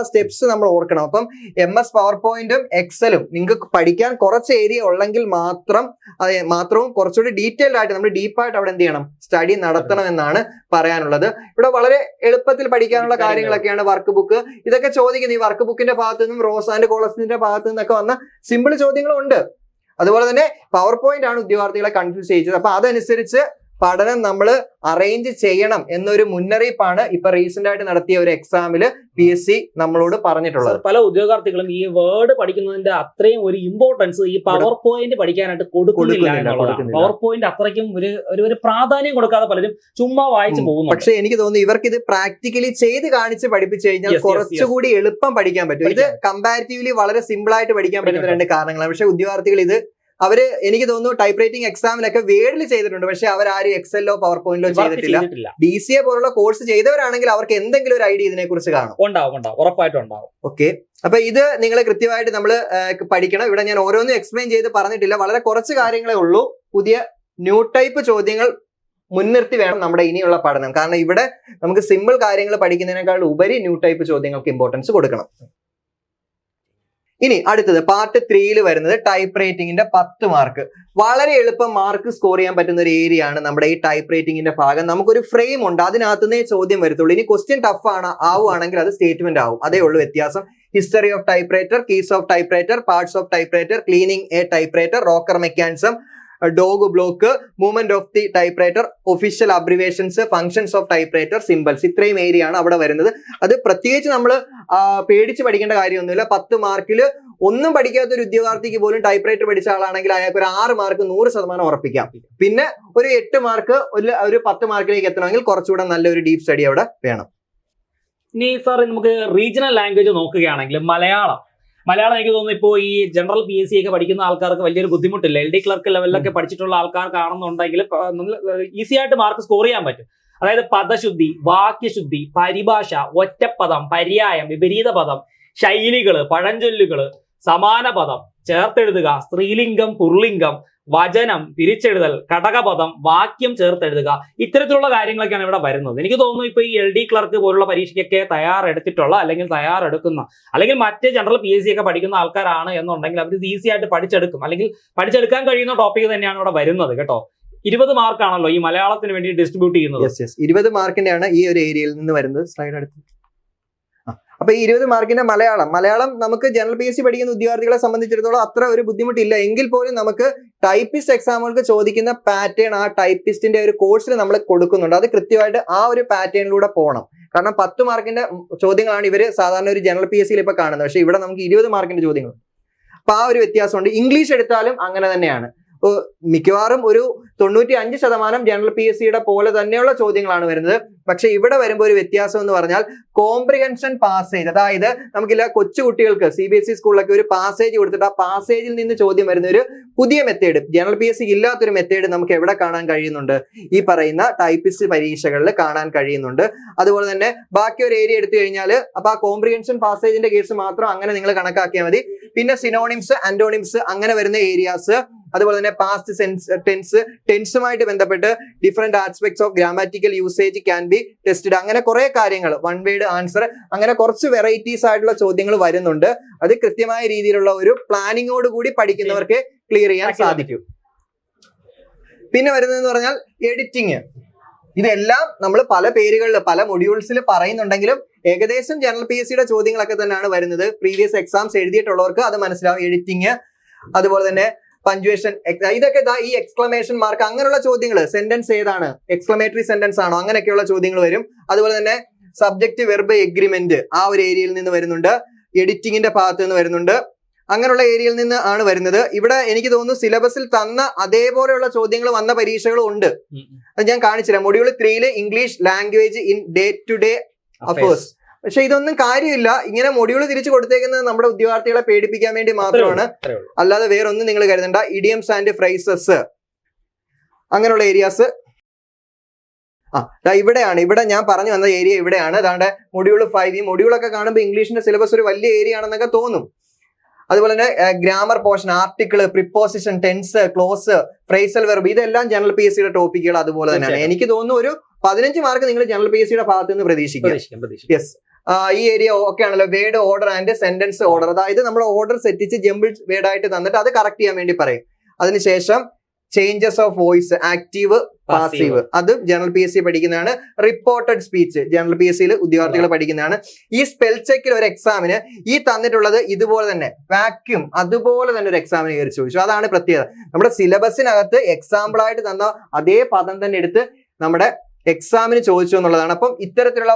ആ സ്റ്റെപ്സ് നമ്മൾ ഓർക്കണം. അപ്പം MS പവർ പോയിന്റും എക്സലും നിങ്ങൾക്ക് പഠിക്കാൻ കുറച്ച് ഏരിയ ഉള്ളെങ്കിൽ മാത്രവും കുറച്ചുകൂടി ഡീറ്റെയിൽഡ് ആയിട്ട് നമ്മൾ ഡീപ്പായിട്ട് അവിടെ എന്ത് ചെയ്യണം, സ്റ്റഡി നടത്തണം എന്നാണ് പറയാനുള്ളത്. ഇവിടെ വളരെ എളുപ്പത്തിൽ പഠിക്കാനുള്ള കാര്യങ്ങളൊക്കെയാണ് വർക്ക് ബുക്ക്. ഇതൊക്കെ ചോദിക്കുന്നത് ഈ വർക്ക് ബുക്കിന്റെ ഭാഗത്തു നിന്നും റോസ് ആൻഡ് കോളസിന്റെ ഭാഗത്തു നിന്നൊക്കെ വന്ന സിമ്പിൾ ചോദ്യങ്ങളും ഉണ്ട്. അതുപോലെ തന്നെ പവർ പോയിന്റ് ആണ് ഉദ്യോഗാർത്ഥികളെ കൺഫ്യൂസ് ചെയ്യിച്ചത്. അപ്പൊ അതനുസരിച്ച് പഠനം നമ്മൾ അറേഞ്ച് ചെയ്യണം എന്നൊരു മുന്നറിയിപ്പാണ് ഇപ്പൊ റീസെന്റ് ആയിട്ട് നടത്തിയ ഒരു എക്സാമില് PSC നമ്മളോട് പറഞ്ഞിട്ടുള്ളത്. പല ഉദ്യോഗാർത്ഥികളും ഈ വേർഡ് പഠിക്കുന്നതിന്റെ അത്രയും ഒരു ഇമ്പോർട്ടൻസ് ഈ പവർ പോയിന്റ് പഠിക്കാനായിട്ട് കൊടുക്കുന്നില്ല. പവർ പോയിന്റ് അത്രയ്ക്കും ഒരു പ്രാധാന്യം കൊടുക്കാതെ പലരും ചുമ്മാ വായിച്ചു പോകുന്നു. പക്ഷെ എനിക്ക് തോന്നുന്നു ഇവർക്ക് ഇത് പ്രാക്ടിക്കലി ചെയ്ത് കാണിച്ച് പഠിപ്പിച്ചു കഴിഞ്ഞാൽ കുറച്ചുകൂടി എളുപ്പം പഠിക്കാൻ പറ്റും. ഇത് കമ്പാരിറ്റീവ്ലി വളരെ സിമ്പിൾ ആയിട്ട് പഠിക്കാൻ പറ്റുന്ന രണ്ട് കാരണങ്ങളാണ്. പക്ഷെ ഉദ്യോഗാർത്ഥികൾ ഇത് എനിക്ക് തോന്നുന്നു ടൈപ്പ് റൈറ്റിംഗ് എക്സാമിലൊക്കെ വേർഡിൽ ചെയ്തിട്ടുണ്ട്. പക്ഷെ അവരാരും എക്സലിലോ പവർ പോയിന്റിലോ ചെയ്തിട്ടില്ല. DCA പോലുള്ള കോഴ്സ് ചെയ്തവരാണെങ്കിൽ അവർക്ക് എന്തെങ്കിലും ഒരു ഐഡിയ ഇതിനെ കുറിച്ച് കാണും. ഉറപ്പായിട്ടും ഉണ്ടാവും. ഓക്കെ, അപ്പൊ ഇത് നിങ്ങൾ കൃത്യമായിട്ട് നമ്മൾ പഠിക്കണം. ഇവിടെ ഞാൻ ഓരോന്നും എക്സ്പ്ലെയിൻ ചെയ്ത് പറഞ്ഞിട്ടില്ല. വളരെ കുറച്ച് കാര്യങ്ങളേ ഉള്ളൂ. പുതിയ ന്യൂ ടൈപ്പ് ചോദ്യങ്ങൾ മുൻനിർത്തി വേണം നമ്മുടെ ഇനിയുള്ള പഠനം. കാരണം ഇവിടെ നമുക്ക് സിമ്പിൾ കാര്യങ്ങൾ പഠിക്കുന്നതിനേക്കാൾ ഉപരി ന്യൂ ടൈപ്പ് ചോദ്യങ്ങൾക്ക് ഇമ്പോർട്ടൻസ് കൊടുക്കണം. ഇനി അടുത്തത് പാർട്ട് 3 വരുന്നത് ടൈപ്പ് റൈറ്റിംഗിന്റെ 10 മാർക്ക്. വളരെ എളുപ്പം മാർക്ക് സ്കോർ ചെയ്യാൻ പറ്റുന്ന ഒരു ഏരിയ ആണ് നമ്മുടെ ഈ ടൈപ്പ് റൈറ്റിംഗിന്റെ ഭാഗം. നമുക്കൊരു ഫ്രെയിം ഉണ്ട്, അതിനകത്തുനിന്നേ ചോദ്യം വരത്തുള്ളൂ. ഇനി ക്വസ്റ്റ്യൻ ടഫ് ആവുകയാണെങ്കിൽ അത് സ്റ്റേറ്റ്മെന്റ് ആവും. അതേ ഉള്ളൂ വ്യത്യാസം. History of type writer, keys of type writer, parts of type writer, cleaning A type writer, rocker mechanism, dog block, movement of the type writer, official abbreviations, functions of type writer, symbols. ഇത്രയും area ആണ് അവിടെ വരുന്നത്. അത് പ്രത്യേകിച്ച് നമ്മൾ പേടിച്ച് പഠിക്കേണ്ട കാര്യമൊന്നുമില്ല. 10 മാർക്കിൽ ഒന്നും പഠിക്കാത്ത ഒരു ഉദ്യോഗാർത്ഥിക്ക് പോലും ടൈപ്പ് റൈറ്റർ പഠിച്ച ആളാണെങ്കിൽ അയാൾക്ക് ഒരു 6 മാർക്ക് 100% ഉറപ്പിക്കാം. പിന്നെ ഒരു 8 മാർക്ക് ഒരു 10 മാർക്കിലേക്ക് എത്തണമെങ്കിൽ കുറച്ചുകൂടെ നല്ലൊരു ഡീപ് സ്റ്റഡി അവിടെ വേണം. ഇനി സാർ നമുക്ക് റീജിയണൽ ലാംഗ്വേജ് നോക്കുകയാണെങ്കിൽ മലയാളം എനിക്ക് തോന്നുന്നു ഇപ്പോൾ ഈ ജനറൽ PSC ഒക്കെ പഠിക്കുന്ന ആൾക്കാർക്ക് വലിയൊരു ബുദ്ധിമുട്ടില്ല. LD ക്ലർക്ക് ലെവലിലൊക്കെ പഠിച്ചിട്ടുള്ള ആൾക്കാർക്കാണെന്നുണ്ടെങ്കിൽ ഈസി ആയിട്ട് മാർക്ക് സ്കോർ ചെയ്യാൻ പറ്റും. അതായത് പദശുദ്ധി, വാക്യശുദ്ധി, പരിഭാഷ, ഒറ്റപ്പദം, പര്യായം, വിപരീത പദം, ശൈലികള്, പഴഞ്ചൊല്ലുകള്, സമാന പദം, ചേർത്തെഴുതുക, സ്ത്രീലിംഗം, പുർലിംഗം, വചനം, പിരിച്ചെഴുതൽ, ഘടകപദം, വാക്യം ചേർത്തെഴുതുക, ഇത്തരത്തിലുള്ള കാര്യങ്ങളൊക്കെയാണ് ഇവിടെ വരുന്നത്. എനിക്ക് തോന്നുന്നു ഇപ്പൊ ഈ LD ക്ലർക്ക് പോലുള്ള പരീക്ഷയ്ക്കൊക്കെ തയ്യാറെടുത്തിട്ടുള്ള അല്ലെങ്കിൽ തയ്യാറെടുക്കുന്ന അല്ലെങ്കിൽ മറ്റ് ജനറൽ PSC ഒക്കെ പഠിക്കുന്ന ആൾക്കാരാണ് എന്നുണ്ടെങ്കിൽ അവർ ഈസി ആയിട്ട് പഠിച്ചെടുക്കും, അല്ലെങ്കിൽ പഠിച്ചെടുക്കാൻ കഴിയുന്ന ടോപ്പിക് തന്നെയാണ് ഇവിടെ വരുന്നത് കേട്ടോ. 20 മാർക്കാണല്ലോ ഈ മലയാളത്തിന് വേണ്ടി ഡിസ്ട്രിബ്യൂട്ട് ചെയ്യുന്നത്. 20 മാർക്കിന്റെയാണ് ഈ ഒരു ഏരിയയിൽ നിന്ന് വരുന്നത്. സ്ലൈഡ് അടുത്ത്. അപ്പൊ ഈ 20 മാർക്കിന്റെ മലയാളം നമുക്ക് ജനറൽ PSC പഠിക്കുന്ന ഉദ്യോഗാർത്ഥികളെ സംബന്ധിച്ചിടത്തോളം അത്ര ഒരു ബുദ്ധിമുട്ടില്ല. എങ്കിൽ പോലും നമുക്ക് ടൈപ്പിസ്റ്റ് എക്സാമുകൾക്ക് ചോദിക്കുന്ന പാറ്റേൺ ആ ടൈപ്പിസ്റ്റിന്റെ ഒരു കോഴ്സിൽ നമ്മൾ കൊടുക്കുന്നുണ്ട്. അത് കൃത്യമായിട്ട് ആ ഒരു പാറ്റേണിലൂടെ പോകണം. കാരണം 10 മാർക്കിന്റെ ചോദ്യങ്ങളാണ് ഇവര് സാധാരണ ഒരു ജനറൽ PSCയിൽ ഇപ്പൊ കാണുന്നത്. പക്ഷെ ഇവിടെ നമുക്ക് 20 മാർക്കിന്റെ ചോദ്യങ്ങൾ. അപ്പൊ ആ ഒരു വ്യത്യാസമുണ്ട്. ഇംഗ്ലീഷ് എടുത്താലും അങ്ങനെ തന്നെയാണ്. മിക്കവാറും ഒരു 95% ജനറൽ PSCയുടെ പോലെ തന്നെയുള്ള ചോദ്യങ്ങളാണ് വരുന്നത്. പക്ഷെ ഇവിടെ വരുമ്പോൾ ഒരു വ്യത്യാസം എന്ന് പറഞ്ഞാൽ കോംപ്രിഹെൻഷൻ പാസേജ്, അതായത് നമുക്കില്ല കൊച്ചുകുട്ടികൾക്ക് CBSE സ്കൂളിലൊക്കെ ഒരു പാസേജ് കൊടുത്തിട്ട് ആ പാസേജിൽ നിന്ന് ചോദ്യം വരുന്ന ഒരു പുതിയ മെത്തേഡ്, ജനറൽ PSC ഇല്ലാത്തൊരു മെത്തേഡ് നമുക്ക് എവിടെ കാണാൻ കഴിയുന്നുണ്ട്? ഈ പറയുന്ന ടൈപ്പിസ്റ്റ് പരീക്ഷകളിൽ കാണാൻ കഴിയുന്നുണ്ട്. അതുപോലെ തന്നെ ബാക്കി ഒരു ഏരിയ എടുത്തു കഴിഞ്ഞാൽ അപ്പൊ ആ കോംപ്രിഹെൻഷൻ പാസേജിന്റെ കേസ് മാത്രം അങ്ങനെ നിങ്ങൾ കണക്കാക്കിയാൽ മതി. പിന്നെ സിനോണിംസ്, ആന്റോണിംസ് അങ്ങനെ വരുന്ന ഏരിയാസ്, അതുപോലെ തന്നെ പാസ്റ്റ് ടെൻസുമായിട്ട് ബന്ധപ്പെട്ട് different aspects of grammatical usage can be tested, അങ്ങനെ കുറെ കാര്യങ്ങൾ, വൺ വേർഡ് ആൻസർ, അങ്ങനെ കുറച്ച് വെറൈറ്റീസ് ആയിട്ടുള്ള ചോദ്യങ്ങൾ വരുന്നുണ്ട്. അത് കൃത്യമായ രീതിയിലുള്ള ഒരു പ്ലാനിങ്ങോട് കൂടി പഠിക്കുന്നവർക്ക് ക്ലിയർ ചെയ്യാൻ സാധിക്കും. പിന്നെ വരുന്നതെന്ന് പറഞ്ഞാൽ എഡിറ്റിംഗ്. ഇതെല്ലാം നമ്മൾ പല പേരുകളിൽ പല മൊഡ്യൂൾസിൽ പറയുന്നുണ്ടെങ്കിലും ഏകദേശം ജനറൽ PSCയുടെ ചോദ്യങ്ങളൊക്കെ തന്നെയാണ് വരുന്നത്. പ്രീവിയസ് എക്സാംസ് എഴുതിയിട്ടുള്ളവർക്ക് അത് മനസ്സിലാവും. എഡിറ്റിംഗ്, അതുപോലെ തന്നെ പഞ്ച്വേഷൻ, ഇതൊക്കെ ഈ എക്സ്ക്ലമേഷൻ മാർക്ക് അങ്ങനെയുള്ള ചോദ്യങ്ങൾ, സെന്റൻസ് ഏതാണ്, എക്സ്ക്ലമേറ്ററി സെന്റൻസ് ആണോ, അങ്ങനെയൊക്കെയുള്ള ചോദ്യങ്ങൾ വരും. അതുപോലെ തന്നെ സബ്ജക്റ്റ് വെർബ് എഗ്രിമെന്റ് ആ ഒരു ഏരിയയിൽ നിന്ന് വരുന്നുണ്ട്. എഡിറ്റിംഗിന്റെ ഭാഗത്ത് നിന്ന് വരുന്നുണ്ട്. അങ്ങനെയുള്ള ഏരിയയിൽ നിന്ന് ആണ് വരുന്നത്. ഇവിടെ എനിക്ക് തോന്നുന്നു സിലബസിൽ തന്ന അതേപോലെയുള്ള ചോദ്യങ്ങൾ വന്ന പരീക്ഷകളും ഉണ്ട്. അത് ഞാൻ കാണിച്ചുതരാം. Module 3 English language in day to day affairs പക്ഷെ ഇതൊന്നും കാര്യമില്ല. ഇങ്ങനെ മൊഡ്യൂൾ തിരിച്ചു കൊടുത്തേക്കുന്നത് നമ്മുടെ ഉദ്യോഗാർത്ഥികളെ പേടിപ്പിക്കാൻ വേണ്ടി മാത്രമാണ്, അല്ലാതെ വേറൊന്നും നിങ്ങൾ കരുതണ്ട. ഇഡിയംസ് ആൻഡ് ഫ്രൈസസ് അങ്ങനെയുള്ള ഏരിയാസ് ഇവിടെയാണ്. ഇവിടെ ഞാൻ പറഞ്ഞു വന്ന ഏരിയ ഇവിടെയാണ്. അതാണ്ട് മൊഡ്യൂൾ 5. ഈ മൊഡ്യൂളൊക്കെ കാണുമ്പോൾ ഇംഗ്ലീഷിന്റെ സിലബസ് ഒരു വലിയ ഏരിയ ആണെന്നൊക്കെ തോന്നും. അതുപോലെ തന്നെ grammar portion, article, preposition, tense, clause, phrasal verb, ഇതെല്ലാം ജനറൽ പി എസ് സിയുടെ ടോപ്പിക്കുകൾ അതുപോലെ തന്നെയാണ്. എനിക്ക് തോന്നുന്നു ഒരു 15 മാർക്ക് നിങ്ങൾ ജനറൽ പി എസ് സിയുടെ ഭാഗത്ത് നിന്ന് പ്രതീക്ഷിക്കാം. യെസ്, ഈ ഏരിയ ഓക്കെ ആണല്ലോ. Word order and sentence order, അതായത് നമ്മൾ ഓർഡർ സെറ്റിച്ച് ജംബിൾ വേർഡ് ആയിട്ട് തന്നിട്ട് അത് കറക്റ്റ് ചെയ്യാൻ വേണ്ടി പറയും. അതിനുശേഷം changes of voice, active, passive, അത് ജനറൽ പി എസ് സി പഠിക്കുന്നതാണ്. Reported speech general P S സിയിൽ ഉദ്യോഗാർത്ഥികൾ പഠിക്കുന്നതാണ്. ഈ സ്പെൽ ചെക്കിൽ ഒരു എക്സാമിന് ഈ തന്നിട്ടുള്ളത് ഇതുപോലെ തന്നെ വാക്യൂം അതുപോലെ തന്നെ ഒരു എക്സാമിന് കയറി ചോദിച്ചു. അതാണ് പ്രത്യേകത. നമ്മുടെ സിലബസിനകത്ത് എക്സാമ്പിൾ ആയിട്ട് തന്ന അതേ പദം തന്നെ എടുത്ത് നമ്മുടെ എക്സാമിന് ചോദിച്ചു എന്നുള്ളതാണ്. അപ്പം ഇത്തരത്തിലുള്ള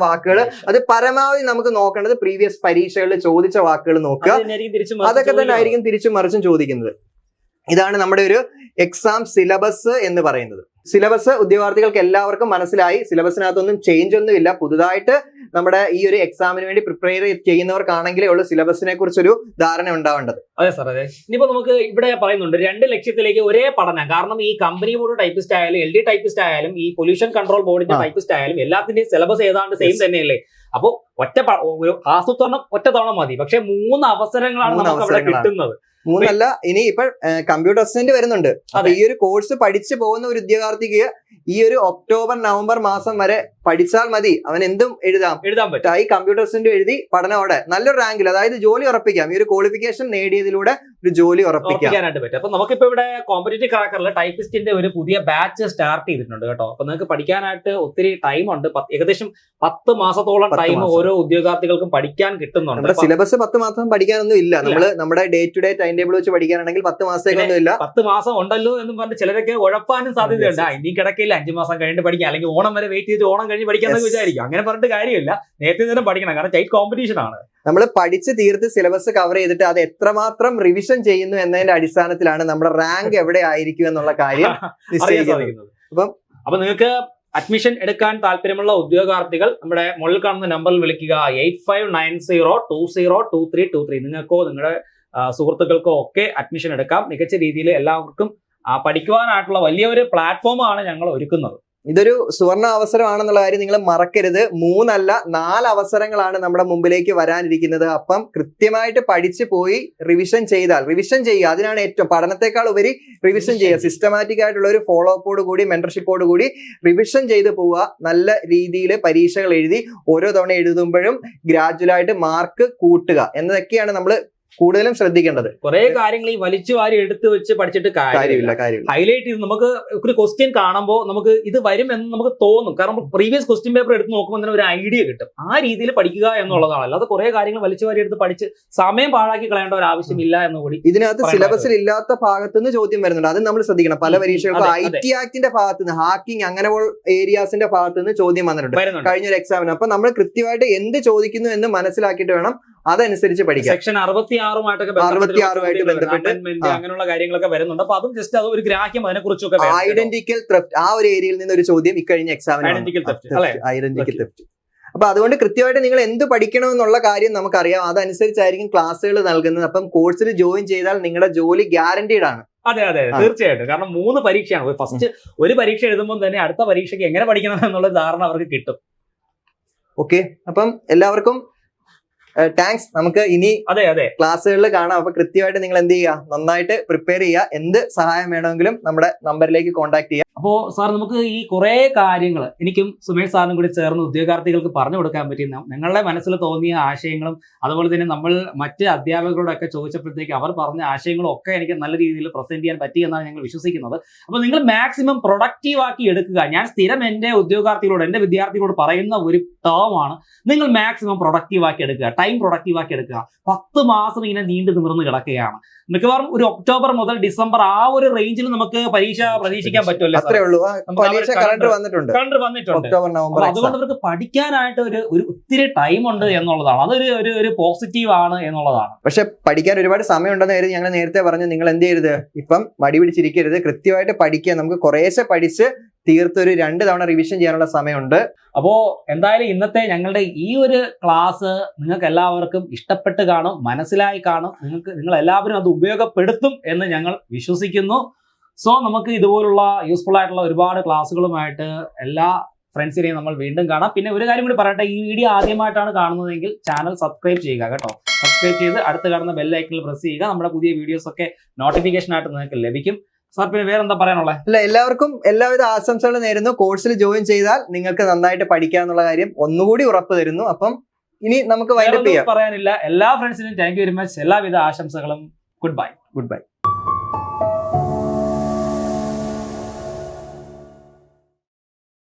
വാക്കുകൾ അത് പരമാവധി നമുക്ക് നോക്കേണ്ടത് പ്രീവിയസ് പരീക്ഷകളിൽ ചോദിച്ച വാക്കുകൾ നോക്കുക. അതൊക്കെ തന്നെ ആയിരിക്കും തിരിച്ചും മറിച്ചും ചോദിക്കുന്നത്. ഇതാണ് നമ്മുടെ ഒരു എക്സാം സിലബസ് എന്ന് പറയുന്നത്. സിലബസ് ഉദ്യോഗാർത്ഥികൾക്ക് എല്ലാവർക്കും മനസ്സിലായി. സിലബസിനകത്തൊന്നും ചേഞ്ച് ഒന്നുമില്ല. പുതുതായിട്ട് നമ്മുടെ ഈ ഒരു എക്സാമിന് വേണ്ടി പ്രിപ്പയർ ചെയ്യുന്നവർക്കാണെങ്കിലേ ഉള്ളൂ സിലബസിനെ കുറിച്ചൊരു ധാരണ ഉണ്ടാവേണ്ടത്. അതെ സാർ, അതെ. ഇനിയിപ്പോ നമുക്ക് ഇവിടെ പറയുന്നുണ്ട് 2 ലക്ഷ്യത്തിലേക്ക് ഒരേ പഠനം. കാരണം ഈ കമ്പനി ബോർഡ് ടൈപ്പിസ്റ്റ് ആയാലും LD ടൈപ്പിസ്റ്റ് ആയാലും ഈ പൊല്യൂഷൻ കൺട്രോൾ ബോർഡിന്റെ ടൈപ്പിസ്റ്റ് ആയാലും എല്ലാത്തിന്റെയും സിലബസ് ഏതാണ്ട് സെയിം തന്നെയല്ലേ. അപ്പൊ ഒരു ആസൂത്രണം ഒറ്റ തവണ മതി. പക്ഷെ 3 അവസരങ്ങളാണ് നമുക്ക് അവിടെ കിട്ടുന്നത്. 3 അല്ല, ഇനി ഇപ്പൊ കമ്പ്യൂട്ടർ അസിസ്റ്റന്റ് വരുന്നുണ്ട്. അപ്പൊ ഈ ഒരു കോഴ്സ് പഠിച്ചു പോകുന്ന ഒരു ഉദ്യോഗാർത്ഥിക്ക് ഈ ഒരു ഒക്ടോബർ നവംബർ മാസം വരെ പഠിച്ചാൽ മതി. അവൻ എന്തും എഴുതാൻ പറ്റും. ഈ കമ്പ്യൂട്ടർ അസിസ്റ്റന്റ് എഴുതി പഠനത്തോടെ നല്ലൊരു റാങ്കിൽ, അതായത് ജോലി ഉറപ്പിക്കാം. ഈ ഒരു ക്വാളിഫിക്കേഷൻ നേടിയതിലൂടെ ഒരു ജോലി ഉറപ്പിക്കാനായിട്ട് പറ്റും. അപ്പൊ നമുക്കിപ്പോ ഇവിടെ കോമ്പറ്റേറ്റീവ് ക്രാക്കറിൽ ടൈപ്പിസ്റ്റിന്റെ ഒരു പുതിയ ബാച്ച് സ്റ്റാർട്ട് ചെയ്തിട്ടുണ്ട് കേട്ടോ. അപ്പൊ നിങ്ങൾക്ക് പഠിക്കാനായിട്ട് ഒത്തിരി ടൈം ഉണ്ട്. ഏകദേശം 10 മാസത്തോളം ടൈം ഓരോ ഉദ്യോഗാർത്ഥികൾക്കും പഠിക്കാൻ കിട്ടുന്നുണ്ട്. നമ്മുടെ സിലബസ് 10 മാസം പഠിക്കാനൊന്നും ഇല്ല. നമ്മുടെ day to day time table വെച്ച് പഠിക്കാനാണെങ്കിൽ 10 മാസത്തേക്കൊന്നും ഇല്ല. 10 മാസം ഉണ്ടല്ലോ എന്ന് പറഞ്ഞ് ചിലരൊക്കെ ഉഴപ്പാനും സാധ്യതയുണ്ട്. ഇനി കിടക്കില്ല, 5 മാസം കഴിഞ്ഞിട്ട് പഠിക്കാം, അല്ലെങ്കിൽ ഓണം വരെ വെയിറ്റ് ചെയ്ത് ഓണം കഴിഞ്ഞ് പഠിക്കാമെന്ന് വിചാരിക്കും. അങ്ങനെ പറഞ്ഞിട്ട് കാര്യമില്ല, നേരത്തെ നേരം പഠിക്കണം. കാരണം ടൈറ്റ് കോമ്പറ്റീഷൻ ആണ്. നമ്മൾ പഠിച്ച് തീർത്ത് സിലബസ് കവർ ചെയ്തിട്ട് അത് എത്രമാത്രം റിവിഷൻ ചെയ്യുന്നു എന്നതിന്റെ അടിസ്ഥാനത്തിലാണ് നമ്മുടെ റാങ്ക് എവിടെ ആയിരിക്കും എന്നുള്ള കാര്യം നിശ്ചയിക്കുന്നത്. അപ്പൊ നിങ്ങൾക്ക് അഡ്മിഷൻ എടുക്കാൻ താല്പര്യമുള്ള ഉദ്യോഗാർത്ഥികൾ നമ്മുടെ മുകളിൽ കാണുന്ന നമ്പറിൽ വിളിക്കുക. 8590202323. നിങ്ങൾക്കോ നിങ്ങളുടെ സുഹൃത്തുക്കൾക്കോ ഒക്കെ അഡ്മിഷൻ എടുക്കാം. മികച്ച രീതിയിൽ എല്ലാവർക്കും പഠിക്കുവാനായിട്ടുള്ള വലിയൊരു പ്ലാറ്റ്ഫോമാണ് ഞങ്ങൾ ഒരുക്കുന്നത്. ഇതൊരു സുവർണ അവസരമാണെന്നുള്ള കാര്യം നിങ്ങൾ മറക്കരുത്. 3 അല്ല 4 അവസരങ്ങളാണ് നമ്മുടെ മുമ്പിലേക്ക് വരാനിരിക്കുന്നത്. അപ്പം കൃത്യമായിട്ട് പഠിച്ചു പോയി റിവിഷൻ ചെയ്യുക. അതിനാണ് ഏറ്റവും, പഠനത്തെക്കാൾ ഉപരി റിവിഷൻ ചെയ്യുക. സിസ്റ്റമാറ്റിക് ആയിട്ടുള്ള ഒരു ഫോളോ അപ്പോട് കൂടി മെന്റർഷിപ്പോട് കൂടി റിവിഷൻ ചെയ്ത് പോവുക. നല്ല രീതിയിൽ പരീക്ഷകൾ എഴുതി ഓരോ തവണ എഴുതുമ്പോഴും ഗ്രാജുവലായിട്ട് മാർക്ക് കൂട്ടുക എന്നതൊക്കെയാണ് നമ്മൾ കൂടുതലും ശ്രദ്ധിക്കേണ്ടത്. കുറെ കാര്യങ്ങൾ ഈ വലിച്ചു വാരി എടുത്തു വെച്ച് പഠിച്ചിട്ട് കാര്യമില്ല. ഹൈലൈറ്റ് ചെയ്ത് നമുക്ക് ഒരു ക്വസ്റ്റ്യൻ കാണുമ്പോൾ നമുക്ക് ഇത് വരും എന്ന് നമുക്ക് തോന്നും. കാരണം പ്രീവിയസ് ക്വസ്റ്റ്യൻ പേപ്പർ എടുത്ത് നോക്കുമ്പോൾ തന്നെ ഒരു ഐഡിയ കിട്ടും. ആ രീതിയിൽ പഠിക്കുക എന്നുള്ളതാണ്. അല്ലാതെ കുറെ കാര്യങ്ങൾ വലിച്ചു വാരി എടുത്ത് പഠിച്ച് സമയം പാഴാക്കി കളയേണ്ട ഒരു ആവശ്യമില്ല എന്നുകൂടി. ഇതിനകത്ത് സിലബസിൽ ഇല്ലാത്ത ഭാഗത്തുനിന്ന് ചോദ്യം വരുന്നുണ്ട്. അത് നമ്മൾ ശ്രദ്ധിക്കണം. പല പരീക്ഷകൾക്കും IT ആക്ടിന്റെ ഭാഗത്തുനിന്ന്, ഹാക്കിംഗ് അങ്ങനെ ഏരിയാസിന്റെ ഭാഗത്തുനിന്ന് ചോദ്യം വന്നിട്ടുണ്ട് കഴിഞ്ഞൊരു എക്സാമിന്. അപ്പൊ നമ്മൾ കൃത്യമായിട്ട് എന്ത് ചോദിക്കുന്നു എന്ന് മനസ്സിലാക്കിയിട്ട് വേണം അതനുസരിച്ച് പഠിക്കാം. സെക്ഷൻ 66 ബന്ധപ്പെട്ട് അങ്ങനെയുള്ള കാര്യങ്ങളൊക്കെ വരുന്നുണ്ട്. അപ്പൊ അതും ജസ്റ്റ് അത് ഒരു ഗ്രാഹ്യം അതിനെക്കുറിച്ചൊക്കെ. ഐഡന്റിക്കൽ ത്രെഫ്റ്റ്, ആ ഒരു ഏരിയയിൽ നിന്ന് ഒരു ചോദ്യം ഇക്കഴിഞ്ഞ എക്സാമിന് ഐഡന്റിക്കൽ ത്രെഫ്റ്റ്. അപ്പൊ അതുകൊണ്ട് കൃത്യമായിട്ട് നിങ്ങൾ എന്ത് പഠിക്കണമെന്നുള്ള കാര്യം നമുക്കറിയാം. അതനുസരിച്ചായിരിക്കും ക്ലാസ്സുകൾ നൽകുന്നത്. അപ്പം കോഴ്സിൽ ജോയിൻ ചെയ്താൽ നിങ്ങളുടെ ജോലി ഗ്യാരണ്ടീഡ് ആണ്. അതെ, തീർച്ചയായിട്ടും. കാരണം 3 പരീക്ഷയാണ്. ഫസ്റ്റ് ഒരു പരീക്ഷ എഴുതുമ്പോൾ തന്നെ അടുത്ത പരീക്ഷയ്ക്ക് എങ്ങനെ പഠിക്കണം എന്നുള്ള ധാരണ അവർക്ക് കിട്ടും. ഓക്കെ, അപ്പം എല്ലാവർക്കും താങ്ക്സ്. നമുക്ക് ഇനി ക്ലാസ്സുകളിൽ കാണാം. അപ്പൊ കൃത്യമായിട്ട് നിങ്ങൾ എന്ത് ചെയ്യുക, നന്നായിട്ട് പ്രിപ്പയർ ചെയ്യുക. എന്ത് സഹായം വേണമെങ്കിലും നമ്മുടെ നമ്പറിലേക്ക് കോൺടാക്ട് ചെയ്യുക. അപ്പോൾ സാർ, നമുക്ക് ഈ കുറെ കാര്യങ്ങൾ എനിക്കും സുമേഷ് സാറിനും കൂടി ചേർന്ന് ഉദ്യോഗാർത്ഥികൾക്ക് പറഞ്ഞു കൊടുക്കാൻ പറ്റുന്ന നിങ്ങളുടെ മനസ്സിൽ തോന്നിയ ആശയങ്ങളും അതുപോലെ തന്നെ നമ്മൾ മറ്റ് അധ്യാപകരോടൊക്കെ ചോദിച്ചപ്പോഴത്തേക്ക് അവർ പറഞ്ഞ ആശയങ്ങളും ഒക്കെ എനിക്ക് നല്ല രീതിയിൽ പ്രസന്റ് ചെയ്യാൻ പറ്റി എന്നാണ് ഞങ്ങൾ വിശ്വസിക്കുന്നത്. അപ്പോൾ നിങ്ങൾ മാക്സിമം പ്രൊഡക്റ്റീവ് ആക്കി എടുക്കുക. ഞാൻ സ്ഥിരം എൻ്റെ ഉദ്യോഗാർത്ഥികളോട്, എൻ്റെ വിദ്യാർത്ഥികളോട് പറയുന്ന ഒരു ടേമാണ് നിങ്ങൾ മാക്സിമം പ്രൊഡക്റ്റീവ് ആക്കി എടുക്കുക, ടൈം പ്രൊഡക്റ്റീവ് ആക്കി എടുക്കുക. 10 മാസം ഇങ്ങനെ നീണ്ടു നിവർന്ന് കിടക്കുകയാണ്. മിക്കവാറും ഒരു ഒക്ടോബർ മുതൽ ഡിസംബർ ആ ഒരു റേഞ്ചിൽ നമുക്ക് പരീക്ഷ പ്രതീക്ഷിക്കാൻ പറ്റുമല്ലോ. കലണ്ടർ വന്നിട്ടുണ്ട്. അതുകൊണ്ട് അവർക്ക് പഠിക്കാനായിട്ട് ഒരു ഒത്തിരി ടൈം ഉണ്ട് എന്നുള്ളതാണ്. അതൊരു ഒരു പോസിറ്റീവ് ആണ് എന്നുള്ളതാണ്. പക്ഷെ പഠിക്കാൻ ഒരുപാട് സമയം ഉണ്ടെന്ന് കരുതി ഞങ്ങൾ നേരത്തെ പറഞ്ഞു, നിങ്ങൾ എന്ത് ചെയ്യരുത്, ഇപ്പം മടി പിടിച്ചിരിക്കരുത്. കൃത്യമായിട്ട് പഠിക്കുക. നമുക്ക് കുറേശ്ശെ പഠിച്ച് തീർത്തൊരു 2 തവണ റിവിഷൻ ചെയ്യാനുള്ള സമയമുണ്ട്. അപ്പോ എന്തായാലും ഇന്നത്തെ ഞങ്ങളുടെ ഈ ഒരു ക്ലാസ് നിങ്ങൾക്ക് എല്ലാവർക്കും ഇഷ്ടപ്പെട്ട് കാണും, മനസ്സിലായി കാണും. നിങ്ങൾ എല്ലാവരും അത് ഉപയോഗപ്പെടുത്തും എന്ന് ഞങ്ങൾ വിശ്വസിക്കുന്നു. സോ നമുക്ക് ഇതുപോലുള്ള യൂസ്ഫുൾ ആയിട്ടുള്ള ഒരുപാട് ക്ലാസ്സുകളുമായിട്ട് എല്ലാ ഫ്രണ്ട്സിനെയും നമ്മൾ വീണ്ടും കാണാം. പിന്നെ ഒരു കാര്യം കൂടി പറയട്ടെ, ഈ വീഡിയോ ആദ്യമായിട്ടാണ് കാണുന്നതെങ്കിൽ ചാനൽ സബ്സ്ക്രൈബ് ചെയ്യുക കേട്ടോ. സബ്സ്ക്രൈബ് ചെയ്ത് അടുത്ത് കാണുന്ന ബെൽ ഐക്കണിൽ പ്രസ് ചെയ്യുക. നമ്മുടെ പുതിയ വീഡിയോസ് ഒക്കെ നോട്ടിഫിക്കേഷൻ ആയിട്ട് നിങ്ങൾക്ക് ലഭിക്കും. സാർ പിന്നെ വേറെ എന്താ പറയാനുള്ളത്? അല്ല, എല്ലാവർക്കും എല്ലാവിധ ആശംസകളും നേരുന്നു. കോഴ്സിൽ ജോയിൻ ചെയ്താൽ നിങ്ങൾക്ക് നന്നായിട്ട് പഠിക്കാന്നുള്ള കാര്യം ഒന്നുകൂടി ഉറപ്പ് തരുന്നു. അപ്പം ഇനി നമുക്ക് വൈൻഡപ്പ് ചെയ്യാം. പറയാനില്ല. എല്ലാ ഫ്രണ്ട്സിനും താങ്ക് യു വെരി മച്ച്. എല്ലാവിധ ആശംസകളും. Good bye.